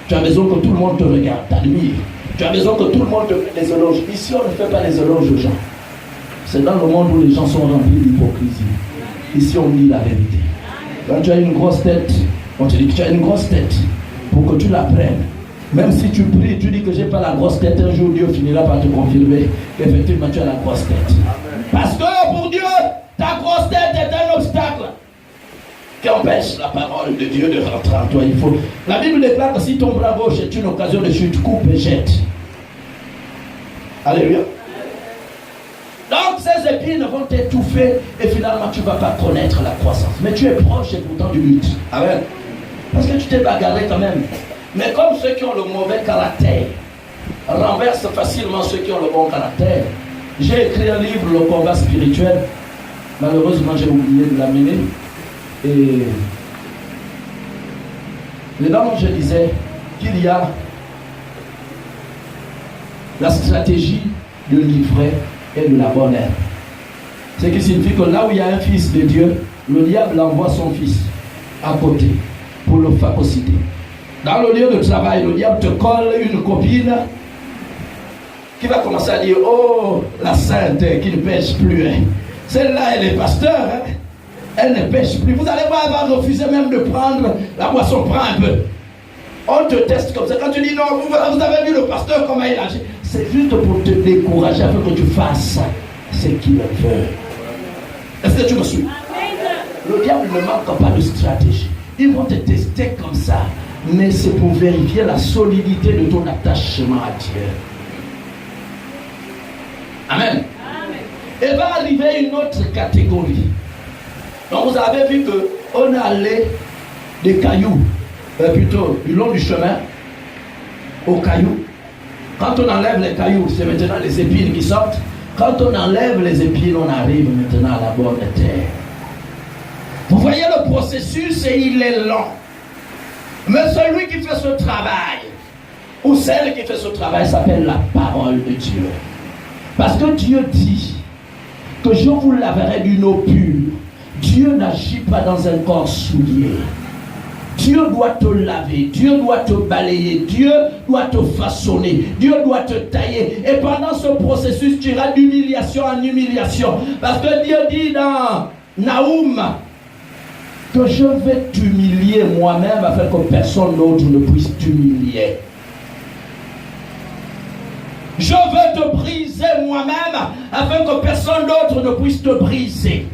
Tu as besoin que tout le monde te regarde, t'admire. Tu as besoin que tout le monde te fait des éloges. Ici, on ne fait pas les éloges aux gens. C'est dans le monde où les gens sont remplis d'hypocrisie. Ici, on dit la vérité. Quand tu as une grosse tête, on te dit que tu as une grosse tête pour que tu la prennes. Même si tu pries, tu dis que je n'ai pas la grosse tête, un jour Dieu finira par te confirmer qu'effectivement tu as la grosse tête. Parce que pour Dieu, ta grosse tête est un obstacle qui empêche la parole de Dieu de rentrer en toi. La Bible déclare que si ton bras gauche est une occasion de chute, coupe et jette. Alléluia. Donc ces épines vont t'étouffer et finalement tu ne vas pas connaître la croissance. Mais tu es proche et pourtant du but. Amen. Parce que tu t'es bagarré quand même. Mais comme ceux qui ont le mauvais caractère renversent facilement ceux qui ont le bon caractère, j'ai écrit un livre, Le combat spirituel. Malheureusement, j'ai oublié de l'amener. Et dedans, je disais qu'il y a la stratégie de l'ivraie et de la bonne herbe. Ce qui signifie que là où il y a un fils de Dieu, le diable envoie son fils à côté pour le phagocyter. Dans le lieu de travail, le diable te colle une copine qui va commencer à dire: oh, la sainte qui ne pêche plus. Hein. Celle-là, elle est pasteur. Hein. Elle ne pêche plus. Vous allez voir, elle va refuser même de prendre la boisson. Prends un peu. On te teste comme ça. Quand tu dis non, vous avez vu le pasteur comment il agit. C'est juste pour te décourager afin que tu fasses ce qu'il veut. Est-ce que tu me suis? Le diable ne manque pas de stratégie. Ils vont te tester comme ça. Mais c'est pour vérifier la solidité de ton attachement à Dieu. Amen. Et va arriver une autre catégorie. Donc vous avez vu qu'on est allé des cailloux, plutôt du long du chemin, aux cailloux. Quand on enlève les cailloux, c'est maintenant les épines qui sortent. Quand on enlève les épines, on arrive maintenant à la bonne terre. Vous voyez le processus et il est lent. Mais celui qui fait ce travail, ou celle qui fait ce travail, s'appelle la parole de Dieu. Parce que Dieu dit que je vous laverai d'une eau pure. Dieu n'agit pas dans un corps souillé. Dieu doit te laver, Dieu doit te balayer, Dieu doit te façonner, Dieu doit te tailler. Et pendant ce processus, tu iras d'humiliation en humiliation. Parce que Dieu dit dans Naoum que je vais t'humilier moi-même afin que personne d'autre ne puisse t'humilier. Je veux te briser moi-même afin que personne d'autre ne puisse te briser.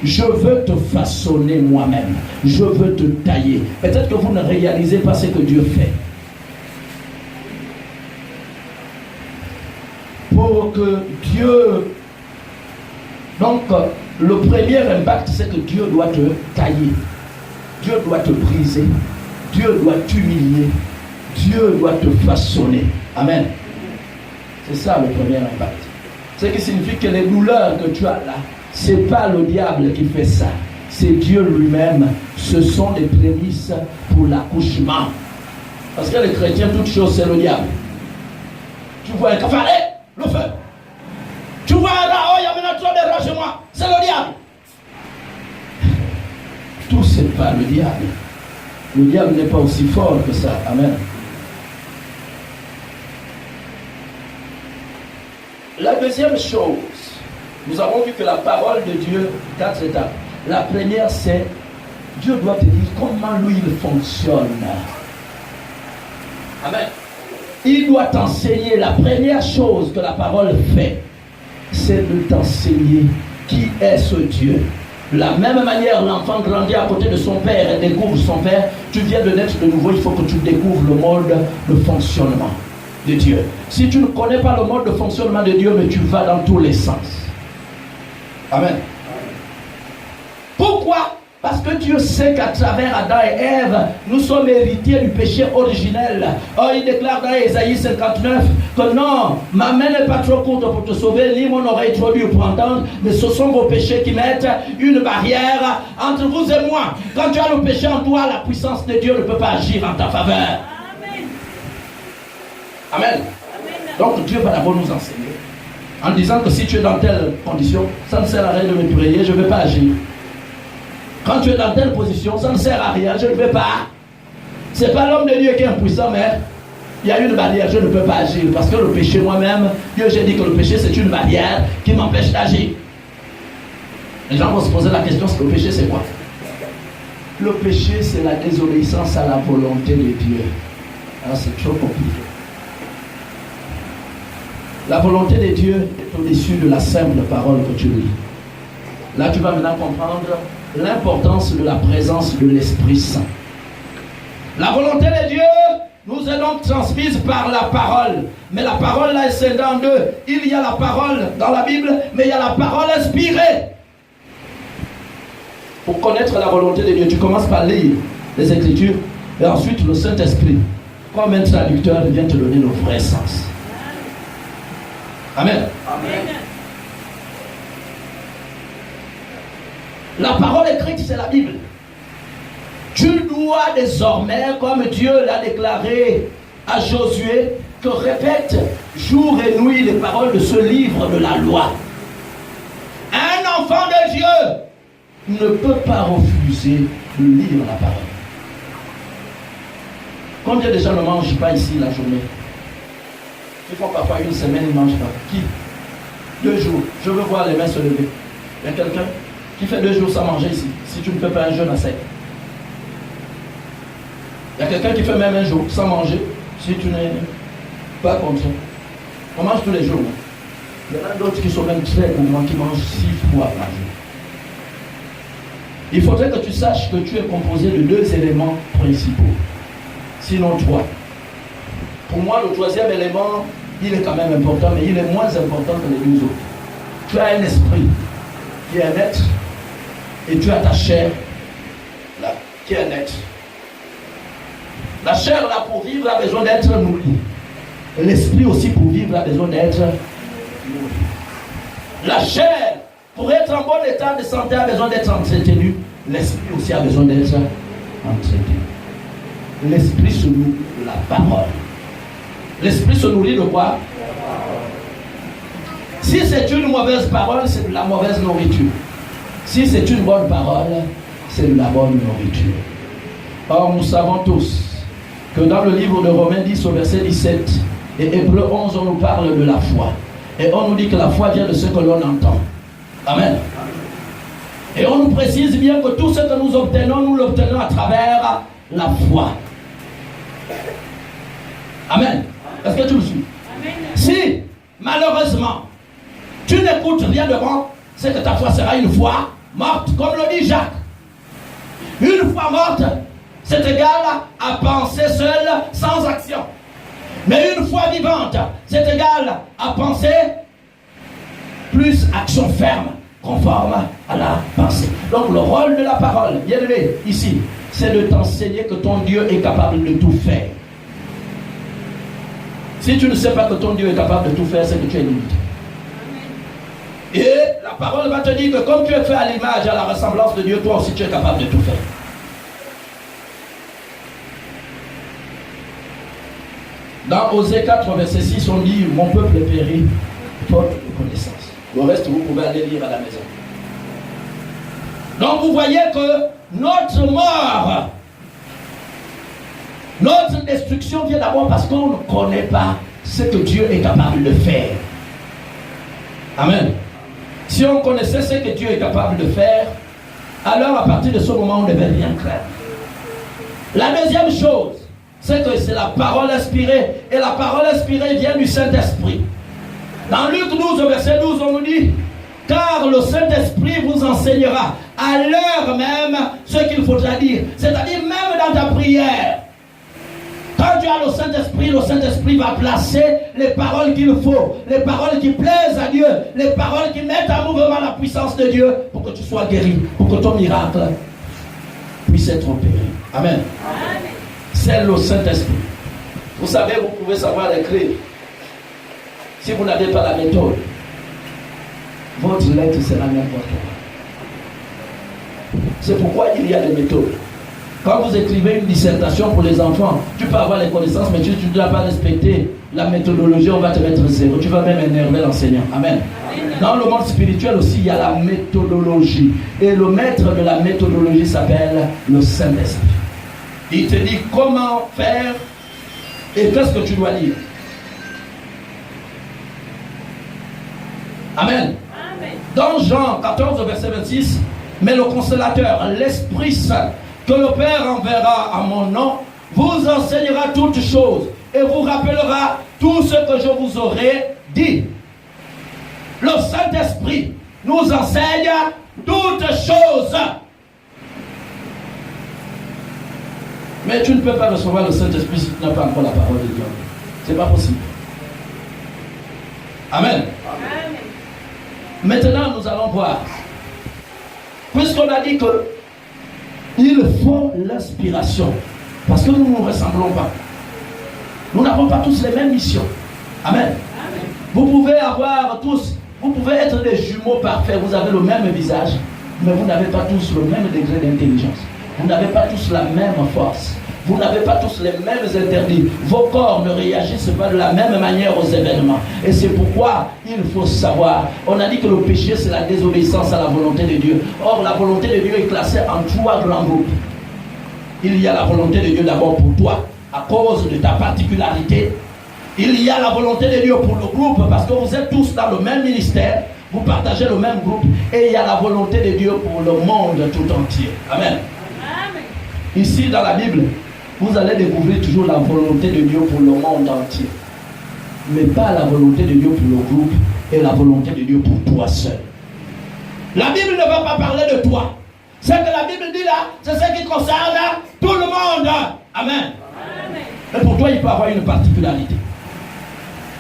Je veux te façonner moi-même. Je veux te tailler. Peut-être que vous ne réalisez pas ce que Dieu fait. Pour que Dieu... Donc, le premier impact, c'est que Dieu doit te tailler. Dieu doit te briser. Dieu doit t'humilier. Dieu doit te façonner. Amen. C'est ça le premier impact. Ce qui signifie que les douleurs que tu as là, ce n'est pas le diable qui fait ça. C'est Dieu lui-même. Ce sont les prémices pour l'accouchement. Parce que les chrétiens, toute chose, c'est le diable. Tu vois un cafard, le feu. Tu vois un rat, oh, il y a maintenant trop de rats chez moi. C'est le diable. Tout, c'est pas le diable. Le diable n'est pas aussi fort que ça. Amen. La deuxième chose, nous avons vu que la parole de Dieu, 4 étapes. La première, c'est Dieu doit te dire comment lui il fonctionne. Amen. Il doit t'enseigner. La première chose que la parole fait, c'est de t'enseigner qui est ce Dieu. De la même manière, l'enfant grandit à côté de son père et découvre son père. Tu viens de naître de nouveau, il faut que tu découvres le mode de fonctionnement de Dieu. Si tu ne connais pas le mode de fonctionnement de Dieu, mais tu vas dans tous les sens. Amen. Pourquoi Parce que Dieu sait qu'à travers Adam et Ève, nous sommes héritiers du péché originel. Or, il déclare dans Ésaïe 59 que non, ma main n'est pas trop courte pour te sauver, ni mon oreille trop dure pour entendre, mais ce sont vos péchés qui mettent une barrière entre vous et moi. Quand tu as le péché en toi, la puissance de Dieu ne peut pas agir en ta faveur. Amen. Amen. Donc Dieu va d'abord nous enseigner en disant que si tu es dans telle condition, ça ne sert à rien de me prier, je ne vais pas agir. Quand tu es dans telle position, ça ne sert à rien, je ne vais pas. Ce n'est pas l'homme de Dieu qui est impuissant, mais il y a une barrière, je ne peux pas agir. Parce que le péché moi-même, Dieu, j'ai dit que le péché c'est une barrière qui m'empêche d'agir. Les gens vont se poser la question, ce que le péché c'est quoi? Le péché c'est la désobéissance à la volonté de Dieu. Alors c'est trop compliqué. La volonté de Dieu est au-dessus de la simple parole que tu lis. Là tu vas maintenant comprendre l'importance de la présence de l'Esprit Saint. La volonté de Dieu nous est donc transmise par la parole. Mais la parole là est scindée en deux. Il y a la parole dans la Bible, mais il y a la parole inspirée. Pour connaître la volonté de Dieu, tu commences par lire les Écritures et ensuite le Saint-Esprit, comme un traducteur, vient te donner le vrai sens. Amen. Amen. La parole écrite, c'est la Bible. Tu dois désormais, comme Dieu l'a déclaré à Josué, que répète jour et nuit les paroles de ce livre de la loi. Un enfant de Dieu ne peut pas refuser de lire la parole. Combien de gens ne mangent pas ici la journée? Ils font parfois une semaine, ils ne mangent pas. Qui? 2 jours. Je veux voir les mains se lever. Il y a quelqu'un qui fait 2 jours sans manger ici, si tu ne fais pas un jeûne à sec. Il y a quelqu'un qui fait même un jour sans manger, si tu n'es pas contraint. On mange tous les jours. Il y en a d'autres qui sont même très gourmands, qui mangent 6 fois par jour. Il faudrait que tu saches que tu es composé de 2 éléments principaux, sinon 3. Pour moi, le 3e élément, il est quand même important, mais il est moins important que les 2 autres. Tu as un esprit qui est un être, et tu as ta chair là, qui est un être. La chair là pour vivre a besoin d'être nourrie. L'esprit aussi pour vivre a besoin d'être nourri. La chair pour être en bon état de santé a besoin d'être entretenue. L'esprit aussi a besoin d'être entretenu. L'esprit se nourrit de la parole. L'esprit se nourrit de quoi? Si c'est une mauvaise parole, c'est de la mauvaise nourriture. Si c'est une bonne parole, c'est de la bonne nourriture. Or, nous savons tous que dans le livre de Romains 10 au verset 17 et Hébreux 11, on nous parle de la foi. Et on nous dit que la foi vient de ce que l'on entend. Amen. Et on nous précise bien que tout ce que nous obtenons, nous l'obtenons à travers la foi. Amen. Est-ce que tu me suis? Amen. Si, malheureusement, tu n'écoutes rien de bon, c'est que ta foi sera une foi morte, comme le dit Jacques. Une foi morte, c'est égal à penser seul, sans action. Mais une foi vivante, c'est égal à penser plus action ferme, conforme à la pensée. Donc le rôle de la parole, bien aimé, ici, c'est de t'enseigner que ton Dieu est capable de tout faire. Si tu ne sais pas que ton Dieu est capable de tout faire, c'est que tu es limité. Et la parole va te dire que comme tu es fait à l'image, à la ressemblance de Dieu, toi aussi tu es capable de tout faire. Dans Osée 4, verset 6, on dit « Mon peuple périt, faute de connaissance ». Le reste, vous pouvez aller lire à la maison. Donc vous voyez que notre mort, notre destruction vient d'abord parce qu'on ne connaît pas ce que Dieu est capable de faire. Amen. Si on connaissait ce que Dieu est capable de faire, alors à partir de ce moment, on ne devait rien craindre. La deuxième chose, c'est que c'est la parole inspirée. Et la parole inspirée vient du Saint-Esprit. Dans Luc 12, verset 12, on nous dit « Car le Saint-Esprit vous enseignera à l'heure même ce qu'il faudra dire. » C'est-à-dire même dans ta prière. Quand tu as le Saint-Esprit va placer les paroles qu'il faut, les paroles qui plaisent à Dieu, les paroles qui mettent en mouvement la puissance de Dieu pour que tu sois guéri, pour que ton miracle puisse être opéré. Amen. C'est le Saint-Esprit. Vous savez, vous pouvez savoir écrire. Si vous n'avez pas la méthode, votre lettre sera n'importe quoi. C'est pourquoi il y a des méthodes. Quand vous écrivez une dissertation pour les enfants, tu peux avoir les connaissances, mais tu ne dois pas respecter la méthodologie, on va te mettre zéro. Tu vas même énerver l'enseignant. Amen. Dans le monde spirituel aussi, il y a la méthodologie. Et le maître de la méthodologie s'appelle le Saint-Esprit. Il te dit comment faire et qu'est-ce que tu dois dire. Amen. Dans Jean 14, verset 26, mais le consolateur, l'Esprit Saint, que le Père enverra à mon nom, vous enseignera toutes choses et vous rappellera tout ce que je vous aurai dit. Le Saint-Esprit nous enseigne toutes choses. Mais tu ne peux pas recevoir le Saint-Esprit si tu n'as pas encore la parole de Dieu. C'est pas possible. Amen. Maintenant, nous allons voir. Puisqu'on a dit que il faut l'inspiration. Parce que nous ne nous ressemblons pas. Nous n'avons pas tous les mêmes missions. Amen. Vous pouvez avoir tous, vous pouvez être des jumeaux parfaits. Vous avez le même visage, mais vous n'avez pas tous le même degré d'intelligence. Vous n'avez pas tous la même force. Vous n'avez pas tous les mêmes interdits. Vos corps ne réagissent pas de la même manière aux événements. Et c'est pourquoi il faut savoir. On a dit que le péché, c'est la désobéissance à la volonté de Dieu. Or, la volonté de Dieu est classée en 3 grands groupes. Il y a la volonté de Dieu d'abord pour toi, à cause de ta particularité. Il y a la volonté de Dieu pour le groupe, parce que vous êtes tous dans le même ministère. Vous partagez le même groupe. Et il y a la volonté de Dieu pour le monde tout entier. Amen. Ici, dans la Bible, vous allez découvrir toujours la volonté de Dieu pour le monde entier. Mais pas la volonté de Dieu pour le groupe et la volonté de Dieu pour toi seul. La Bible ne va pas parler de toi. Ce que la Bible dit là, c'est ce qui concerne tout le monde. Amen. Mais pour toi, il peut avoir une particularité.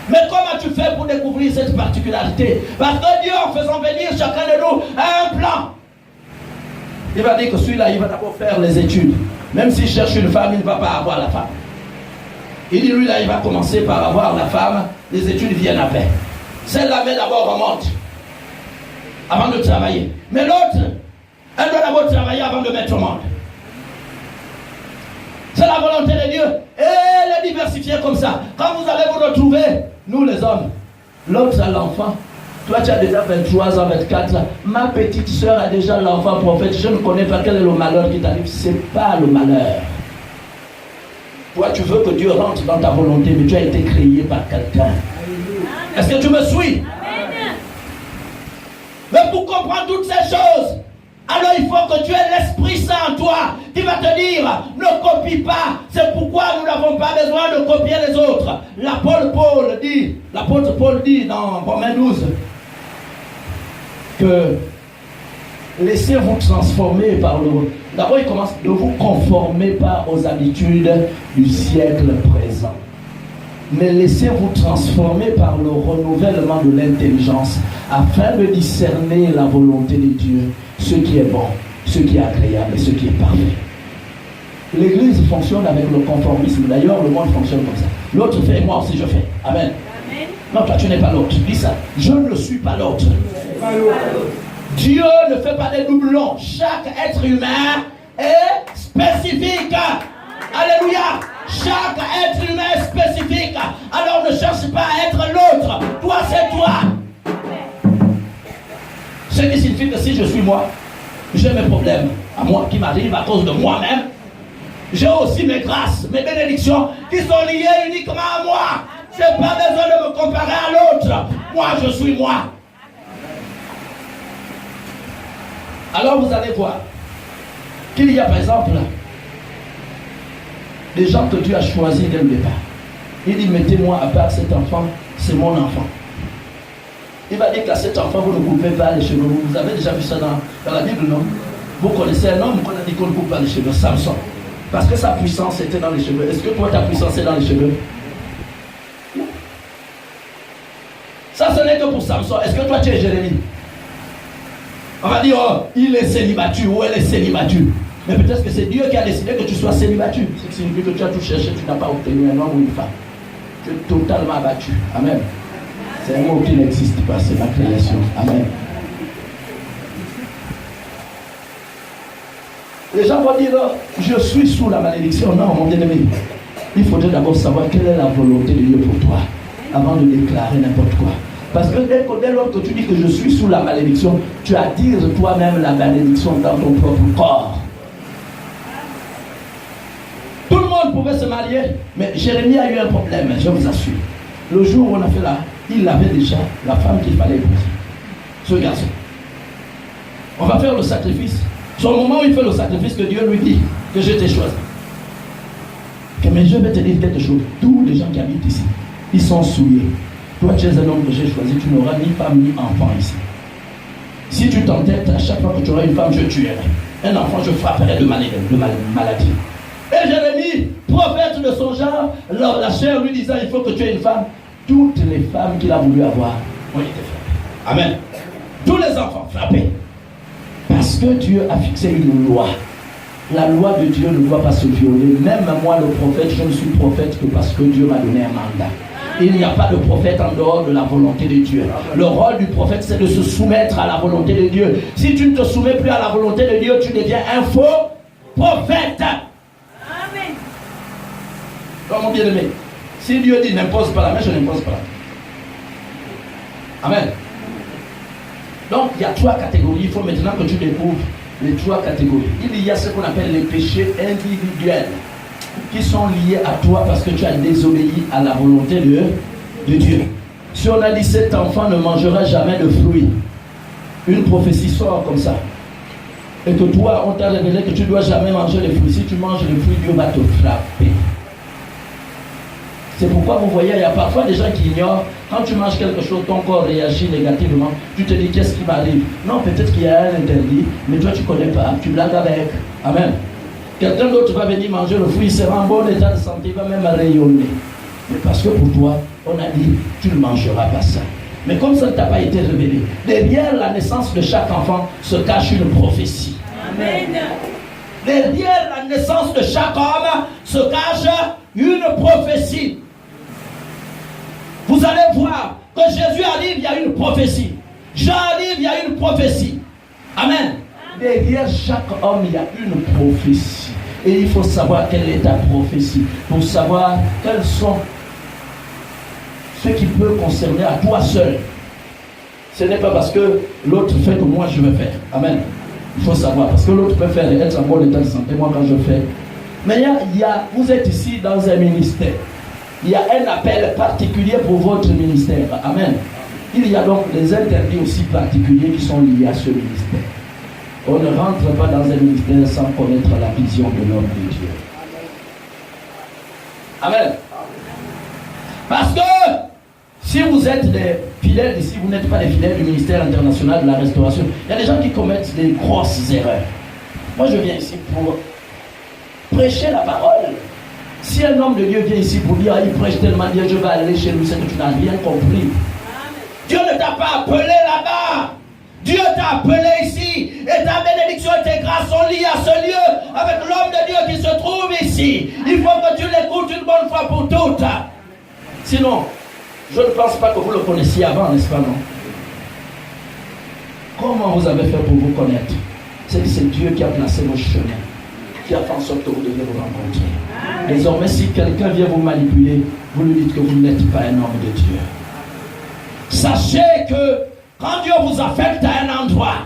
Mais comment tu fais pour découvrir cette particularité? Parce que Dieu, en faisant venir chacun de nous, a un plan. Il va dire que celui-là, il va d'abord faire les études. Même s'il cherche une femme, il ne va pas avoir la femme. Il dit, lui là, il va commencer par avoir la femme. Les études viennent après. Celle-là, mais d'abord remonte. Avant de travailler. Mais l'autre, elle doit d'abord travailler avant de mettre au monde. C'est la volonté de Dieu. Et elle est diversifiée comme ça. Quand vous allez vous retrouver, nous les hommes, l'autre a l'enfant. Toi, tu as déjà 23 ans, 24 ans. Ma petite soeur a déjà l'enfant prophète. Je ne connais pas quel est le malheur qui t'arrive. Ce n'est pas le malheur. Toi, tu veux que Dieu rentre dans ta volonté, mais tu as été créé par quelqu'un. Est-ce que tu me suis? Amen. Mais pour comprendre toutes ces choses, alors il faut que tu aies l'Esprit Saint en toi qui va te dire, ne copie pas. C'est pourquoi nous n'avons pas besoin de copier les autres. L'apôtre Paul dit dans Romains 12, que laissez-vous transformer par le... D'abord, il commence de vous conformer pas aux habitudes du siècle présent. Mais laissez-vous transformer par le renouvellement de l'intelligence afin de discerner la volonté de Dieu, ce qui est bon, ce qui est agréable et ce qui est parfait. L'Église fonctionne avec le conformisme. D'ailleurs, le monde fonctionne comme ça. L'autre fait, moi aussi je fais. Amen. Amen. Non, toi tu n'es pas l'autre. Dis ça. Je ne suis pas l'autre. Dieu ne fait pas des doublons. Chaque être humain est spécifique. Alléluia. Chaque être humain est spécifique. Alors ne cherche pas à être l'autre. Toi, c'est toi. Ce qui signifie que si je suis moi, j'ai mes problèmes à moi qui m'arrivent à cause de moi-même. J'ai aussi mes grâces, mes bénédictions qui sont liées uniquement à moi. Je n'ai pas besoin de me comparer à l'autre. Moi, je suis moi. Alors vous allez voir qu'il y a par exemple des gens que Dieu a choisis dès le départ. Il dit, mettez-moi à part cet enfant, c'est mon enfant. Il va dire qu'à cet enfant, vous ne coupez pas les cheveux. Vous avez déjà vu ça dans la Bible, non? Vous connaissez un homme qu'on a dit qu'on ne coupe pas les cheveux, Samson. Parce que sa puissance était dans les cheveux. Est-ce que toi, ta puissance est dans les cheveux? Non. Ça, ce n'est que pour Samson. Est-ce que toi, tu es Jérémie? On va dire, oh, il est célibataire ou elle est célibataire. Mais peut-être que c'est Dieu qui a décidé que tu sois célibataire. Ce qui signifie que tu as tout cherché, tu n'as pas obtenu un homme ou une femme. Tu es totalement abattu. Amen. C'est un mot qui n'existe pas, c'est ma création. Amen. Les gens vont dire, je suis sous la malédiction. Non, mon bien-aimé. Il faudrait d'abord savoir quelle est la volonté de Dieu pour toi, avant de déclarer n'importe quoi. Parce que dès lors que tu dis que je suis sous la malédiction, tu attires toi-même la malédiction dans ton propre corps. Tout le monde pouvait se marier, mais Jérémie a eu un problème, je vous assure. Le jour où on a fait là, il avait déjà la femme qu'il fallait épouser. Ce garçon. On va faire le sacrifice. C'est au moment où il fait le sacrifice que Dieu lui dit que je t'ai choisi. Mais je vais te dire quelque chose. Tous les gens qui habitent ici, ils sont souillés. Toi, tu es un homme que j'ai choisi, tu n'auras ni femme ni enfant ici. Si tu t'entêtes, à chaque fois que tu auras une femme, je tuerai. Un enfant, je frapperai de maladie. Et Jérémie, prophète de son genre, la chair lui disant, il faut que tu aies une femme. Toutes les femmes qu'il a voulu avoir ont été frappées. Amen. Tous les enfants frappés. Parce que Dieu a fixé une loi. La loi de Dieu ne doit pas se violer. Même moi, le prophète, je ne suis prophète que parce que Dieu m'a donné un mandat. Il n'y a pas de prophète en dehors de la volonté de Dieu. Le rôle du prophète, c'est de se soumettre à la volonté de Dieu. Si tu ne te soumets plus à la volonté de Dieu, tu deviens un faux prophète. Amen. Donc, mon bien-aimé, si Dieu dit n'impose pas la main, je n'impose pas la main. Amen. Donc, il y a 3 catégories. Il faut maintenant que tu découvres les 3 catégories. Il y a ce qu'on appelle les péchés individuels qui sont liés à toi parce que tu as désobéi à la volonté de Dieu. Si on a dit cet enfant ne mangera jamais de fruits, une prophétie sort comme ça, et que toi, on t'a révélé que tu ne dois jamais manger les fruits. Si tu manges les fruits, Dieu va te frapper. C'est pourquoi vous voyez, il y a parfois des gens qui ignorent. Quand tu manges quelque chose, ton corps réagit négativement. Tu te dis, qu'est-ce qui m'arrive? Non, peut-être qu'il y a un interdit, mais toi tu ne connais pas. Tu blagues avec. Amen. Quelqu'un d'autre va venir manger le fruit, il sera en bon état de santé, il va même rayonner. Mais parce que pour toi, on a dit, tu ne mangeras pas ça. Mais comme ça ne t'a pas été révélé, derrière la naissance de chaque enfant se cache une prophétie. Amen. Derrière la naissance de chaque homme se cache une prophétie. Vous allez voir que Jésus arrive, il y a une prophétie. Jean arrive, il y a une prophétie. Amen. Derrière chaque homme, il y a une prophétie. Et il faut savoir quelle est ta prophétie. Pour savoir quels sont ceux qui peuvent concerner à toi seul. Ce n'est pas parce que l'autre fait que moi je vais faire. Amen. Il faut savoir. Parce que l'autre peut faire et être en bon état de santé. Moi quand je fais. Mais vous êtes ici dans un ministère. Il y a un appel particulier pour votre ministère. Amen. Il y a donc des interdits aussi particuliers qui sont liés à ce ministère. On ne rentre pas dans un ministère sans connaître la vision de l'homme de Dieu. Amen. Parce que si vous êtes des fidèles ici, vous n'êtes pas des fidèles du ministère international de la restauration. Il y a des gens qui commettent des grosses erreurs. Moi je viens ici pour prêcher la parole. Si un homme de Dieu vient ici pour dire, il prêche tellement bien, je vais aller chez lui, c'est que tu n'as rien compris. Dieu ne t'a pas appelé là-bas. Dieu t'a appelé ici. Et ta bénédiction et tes grâces sont liées à ce lieu, avec l'homme de Dieu qui se trouve ici. Il faut que tu l'écoutes une bonne fois pour toutes. Sinon, je ne pense pas que vous le connaissiez avant, n'est-ce pas, non? Comment vous avez fait pour vous connaître? C'est Dieu qui a placé vos chemins, qui a fait en sorte que vous devez vous rencontrer. Désormais, si quelqu'un vient vous manipuler, vous lui dites que vous n'êtes pas un homme de Dieu. Sachez que quand Dieu vous affecte à un endroit,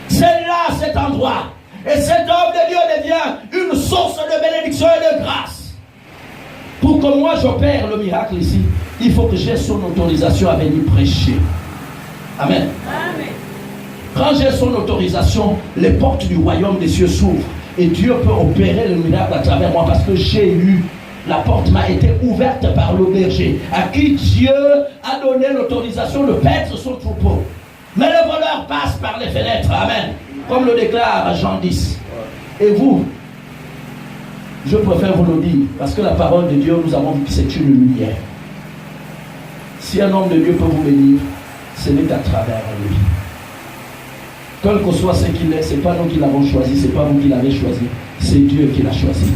c'est là cet endroit. Et cet homme de Dieu devient une source de bénédiction et de grâce. Pour que moi j'opère le miracle ici, il faut que j'ai son autorisation à venir prêcher. Amen. Amen. Quand j'ai son autorisation, les portes du royaume des cieux s'ouvrent. Et Dieu peut opérer le miracle à travers moi parce que j'ai eu, la porte m'a été ouverte par le berger à qui Dieu a donné l'autorisation de paître son troupeau. Mais le voleur passe par les fenêtres, amen, comme le déclare Jean 10. Et vous, je préfère vous le dire parce que la parole de Dieu, nous avons vu que c'est une lumière. Si un homme de Dieu peut vous bénir, ce n'est qu'à travers lui. Quel que soit ce qu'il est, ce n'est pas nous qui l'avons choisi, ce n'est pas vous qui l'avez choisi, c'est Dieu qui l'a choisi.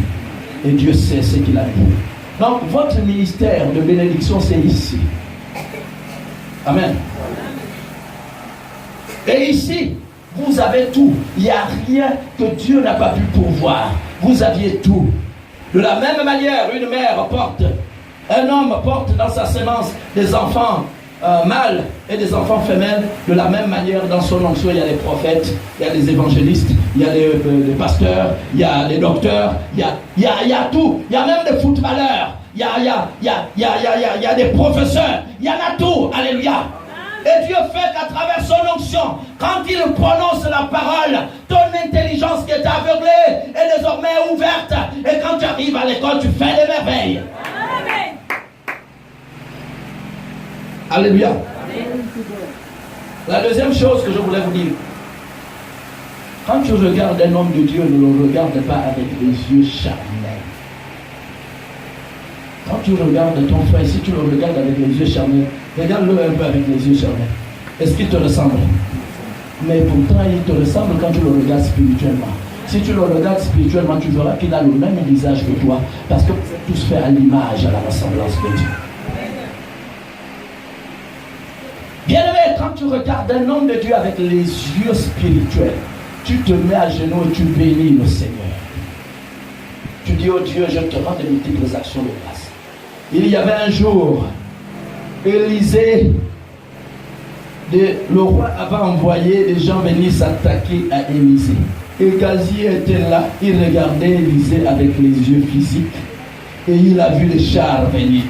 Et Dieu sait ce qu'il a dit. Donc, votre ministère de bénédiction, c'est ici. Amen. Et ici, vous avez tout. Il n'y a rien que Dieu n'a pas pu pourvoir. Vous aviez tout. De la même manière, une mère porte, un homme porte dans sa sémence des enfants mâles et des enfants femelles. De la même manière, dans son onction, il y a les prophètes, il y a les évangélistes, il y a les pasteurs, il y a les docteurs, il y a tout. Il y a même des footballeurs, il y a des professeurs, il y en a tout. Alléluia. Et Dieu fait qu'à travers son onction, quand il prononce la parole, ton intelligence qui est aveuglée est désormais ouverte. Et quand tu arrives à l'école, tu fais des merveilles. Amen. Alléluia. Amen. La deuxième chose que je voulais vous dire, quand tu regardes un homme de Dieu, ne le regarde pas avec les yeux charnels. Quand tu regardes ton frère, si tu le regardes avec les yeux charnels, regarde-le un peu avec les yeux charnels. Est-ce qu'il te ressemble? Mais pourtant, il te ressemble quand tu le regardes spirituellement. Si tu le regardes spirituellement, tu verras qu'il a le même visage que toi, parce que vous êtes tous faits à l'image, à la ressemblance de Dieu. Bien-aimé, quand tu regardes un homme de Dieu avec les yeux spirituels, tu te mets à genoux et tu bénis le Seigneur. Tu dis, oh Dieu, je te rends de multiples actions de grâce. Il y avait un jour, Élisée, le roi avait envoyé des gens venir s'attaquer à Élisée. Et Gazi était là, il regardait Élisée avec les yeux physiques. Et il a vu les chars venir.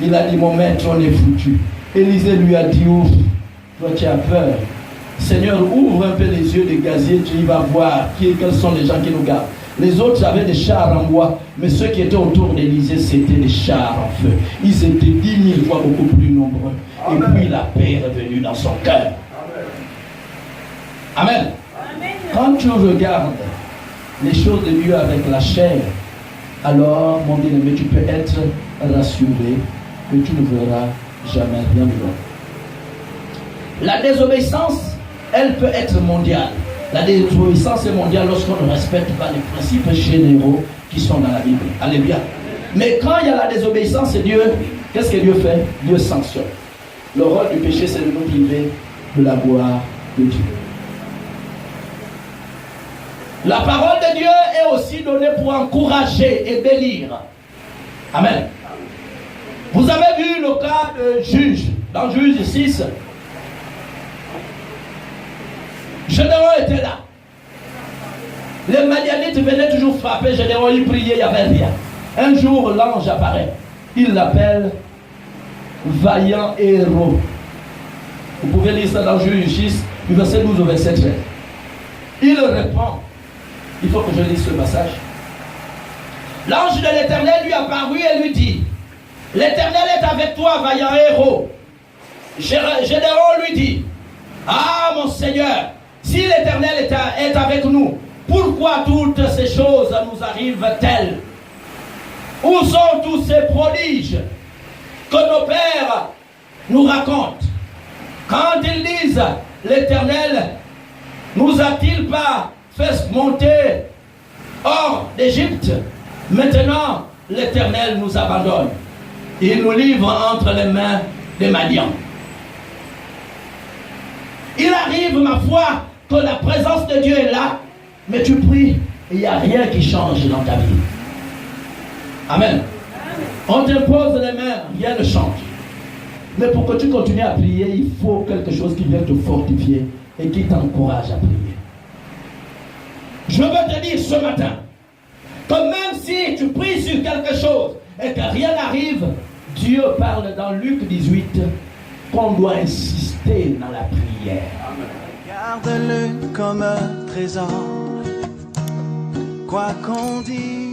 Il a dit, mon maître, on est foutu. Élisée lui a dit, ouvre, toi tu as peur. Seigneur, ouvre un peu les yeux de Gazier, tu y vas voir quels sont les gens qui nous gardent. Les autres avaient des chars en bois, mais ceux qui étaient autour d'Élisée, c'était des chars en feu. Ils étaient 10 000 fois beaucoup plus nombreux. Amen. Et puis la paix est revenue dans son cœur. Amen. Amen. Quand tu regardes les choses de Dieu avec la chair, alors, mon bien-aimé, tu peux être rassuré que tu ne verras jamais rien de bon. La désobéissance, elle peut être mondiale. La désobéissance est mondiale lorsqu'on ne respecte pas les principes généraux qui sont dans la Bible. Alléluia. Mais quand il y a la désobéissance, c'est Dieu, qu'est-ce que Dieu fait? Dieu sanctionne. Le rôle du péché, c'est de nous priver de la gloire de Dieu. La parole de Dieu est aussi donnée pour encourager et bénir. Amen. Vous avez vu le cas de Juge, dans Juge 6. Gédéon était là. Les Madianites venaient toujours frapper Gédéon, il priait, il n'y avait rien. Un jour, l'ange apparaît. Il l'appelle vaillant héros. Vous pouvez lire ça dans Juge 6, du verset 12 au verset 13. Il répond. Il faut que je lise ce passage. L'ange de l'Éternel lui apparut et lui dit, l'Éternel est avec toi, vaillant héros. Gédéon lui dit, ah mon Seigneur, si l'Éternel est avec nous, pourquoi toutes ces choses nous arrivent-elles? Où sont tous ces prodiges que nos pères nous racontent? Quand ils disent, l'Éternel nous a-t-il pas fait monter hors d'Égypte? Maintenant, l'Éternel nous abandonne. Il nous livre entre les mains des Madians. Il arrive, ma foi, que la présence de Dieu est là, mais tu pries et il n'y a rien qui change dans ta vie. Amen. On t'impose les mains, rien ne change. Mais pour que tu continues à prier, il faut quelque chose qui vienne te fortifier et qui t'encourage à prier. Je veux te dire ce matin que même si tu pries sur quelque chose et que rien n'arrive, Dieu parle dans Luc 18 qu'on doit insister dans la prière. Garde-le comme un trésor, quoi qu'on dise.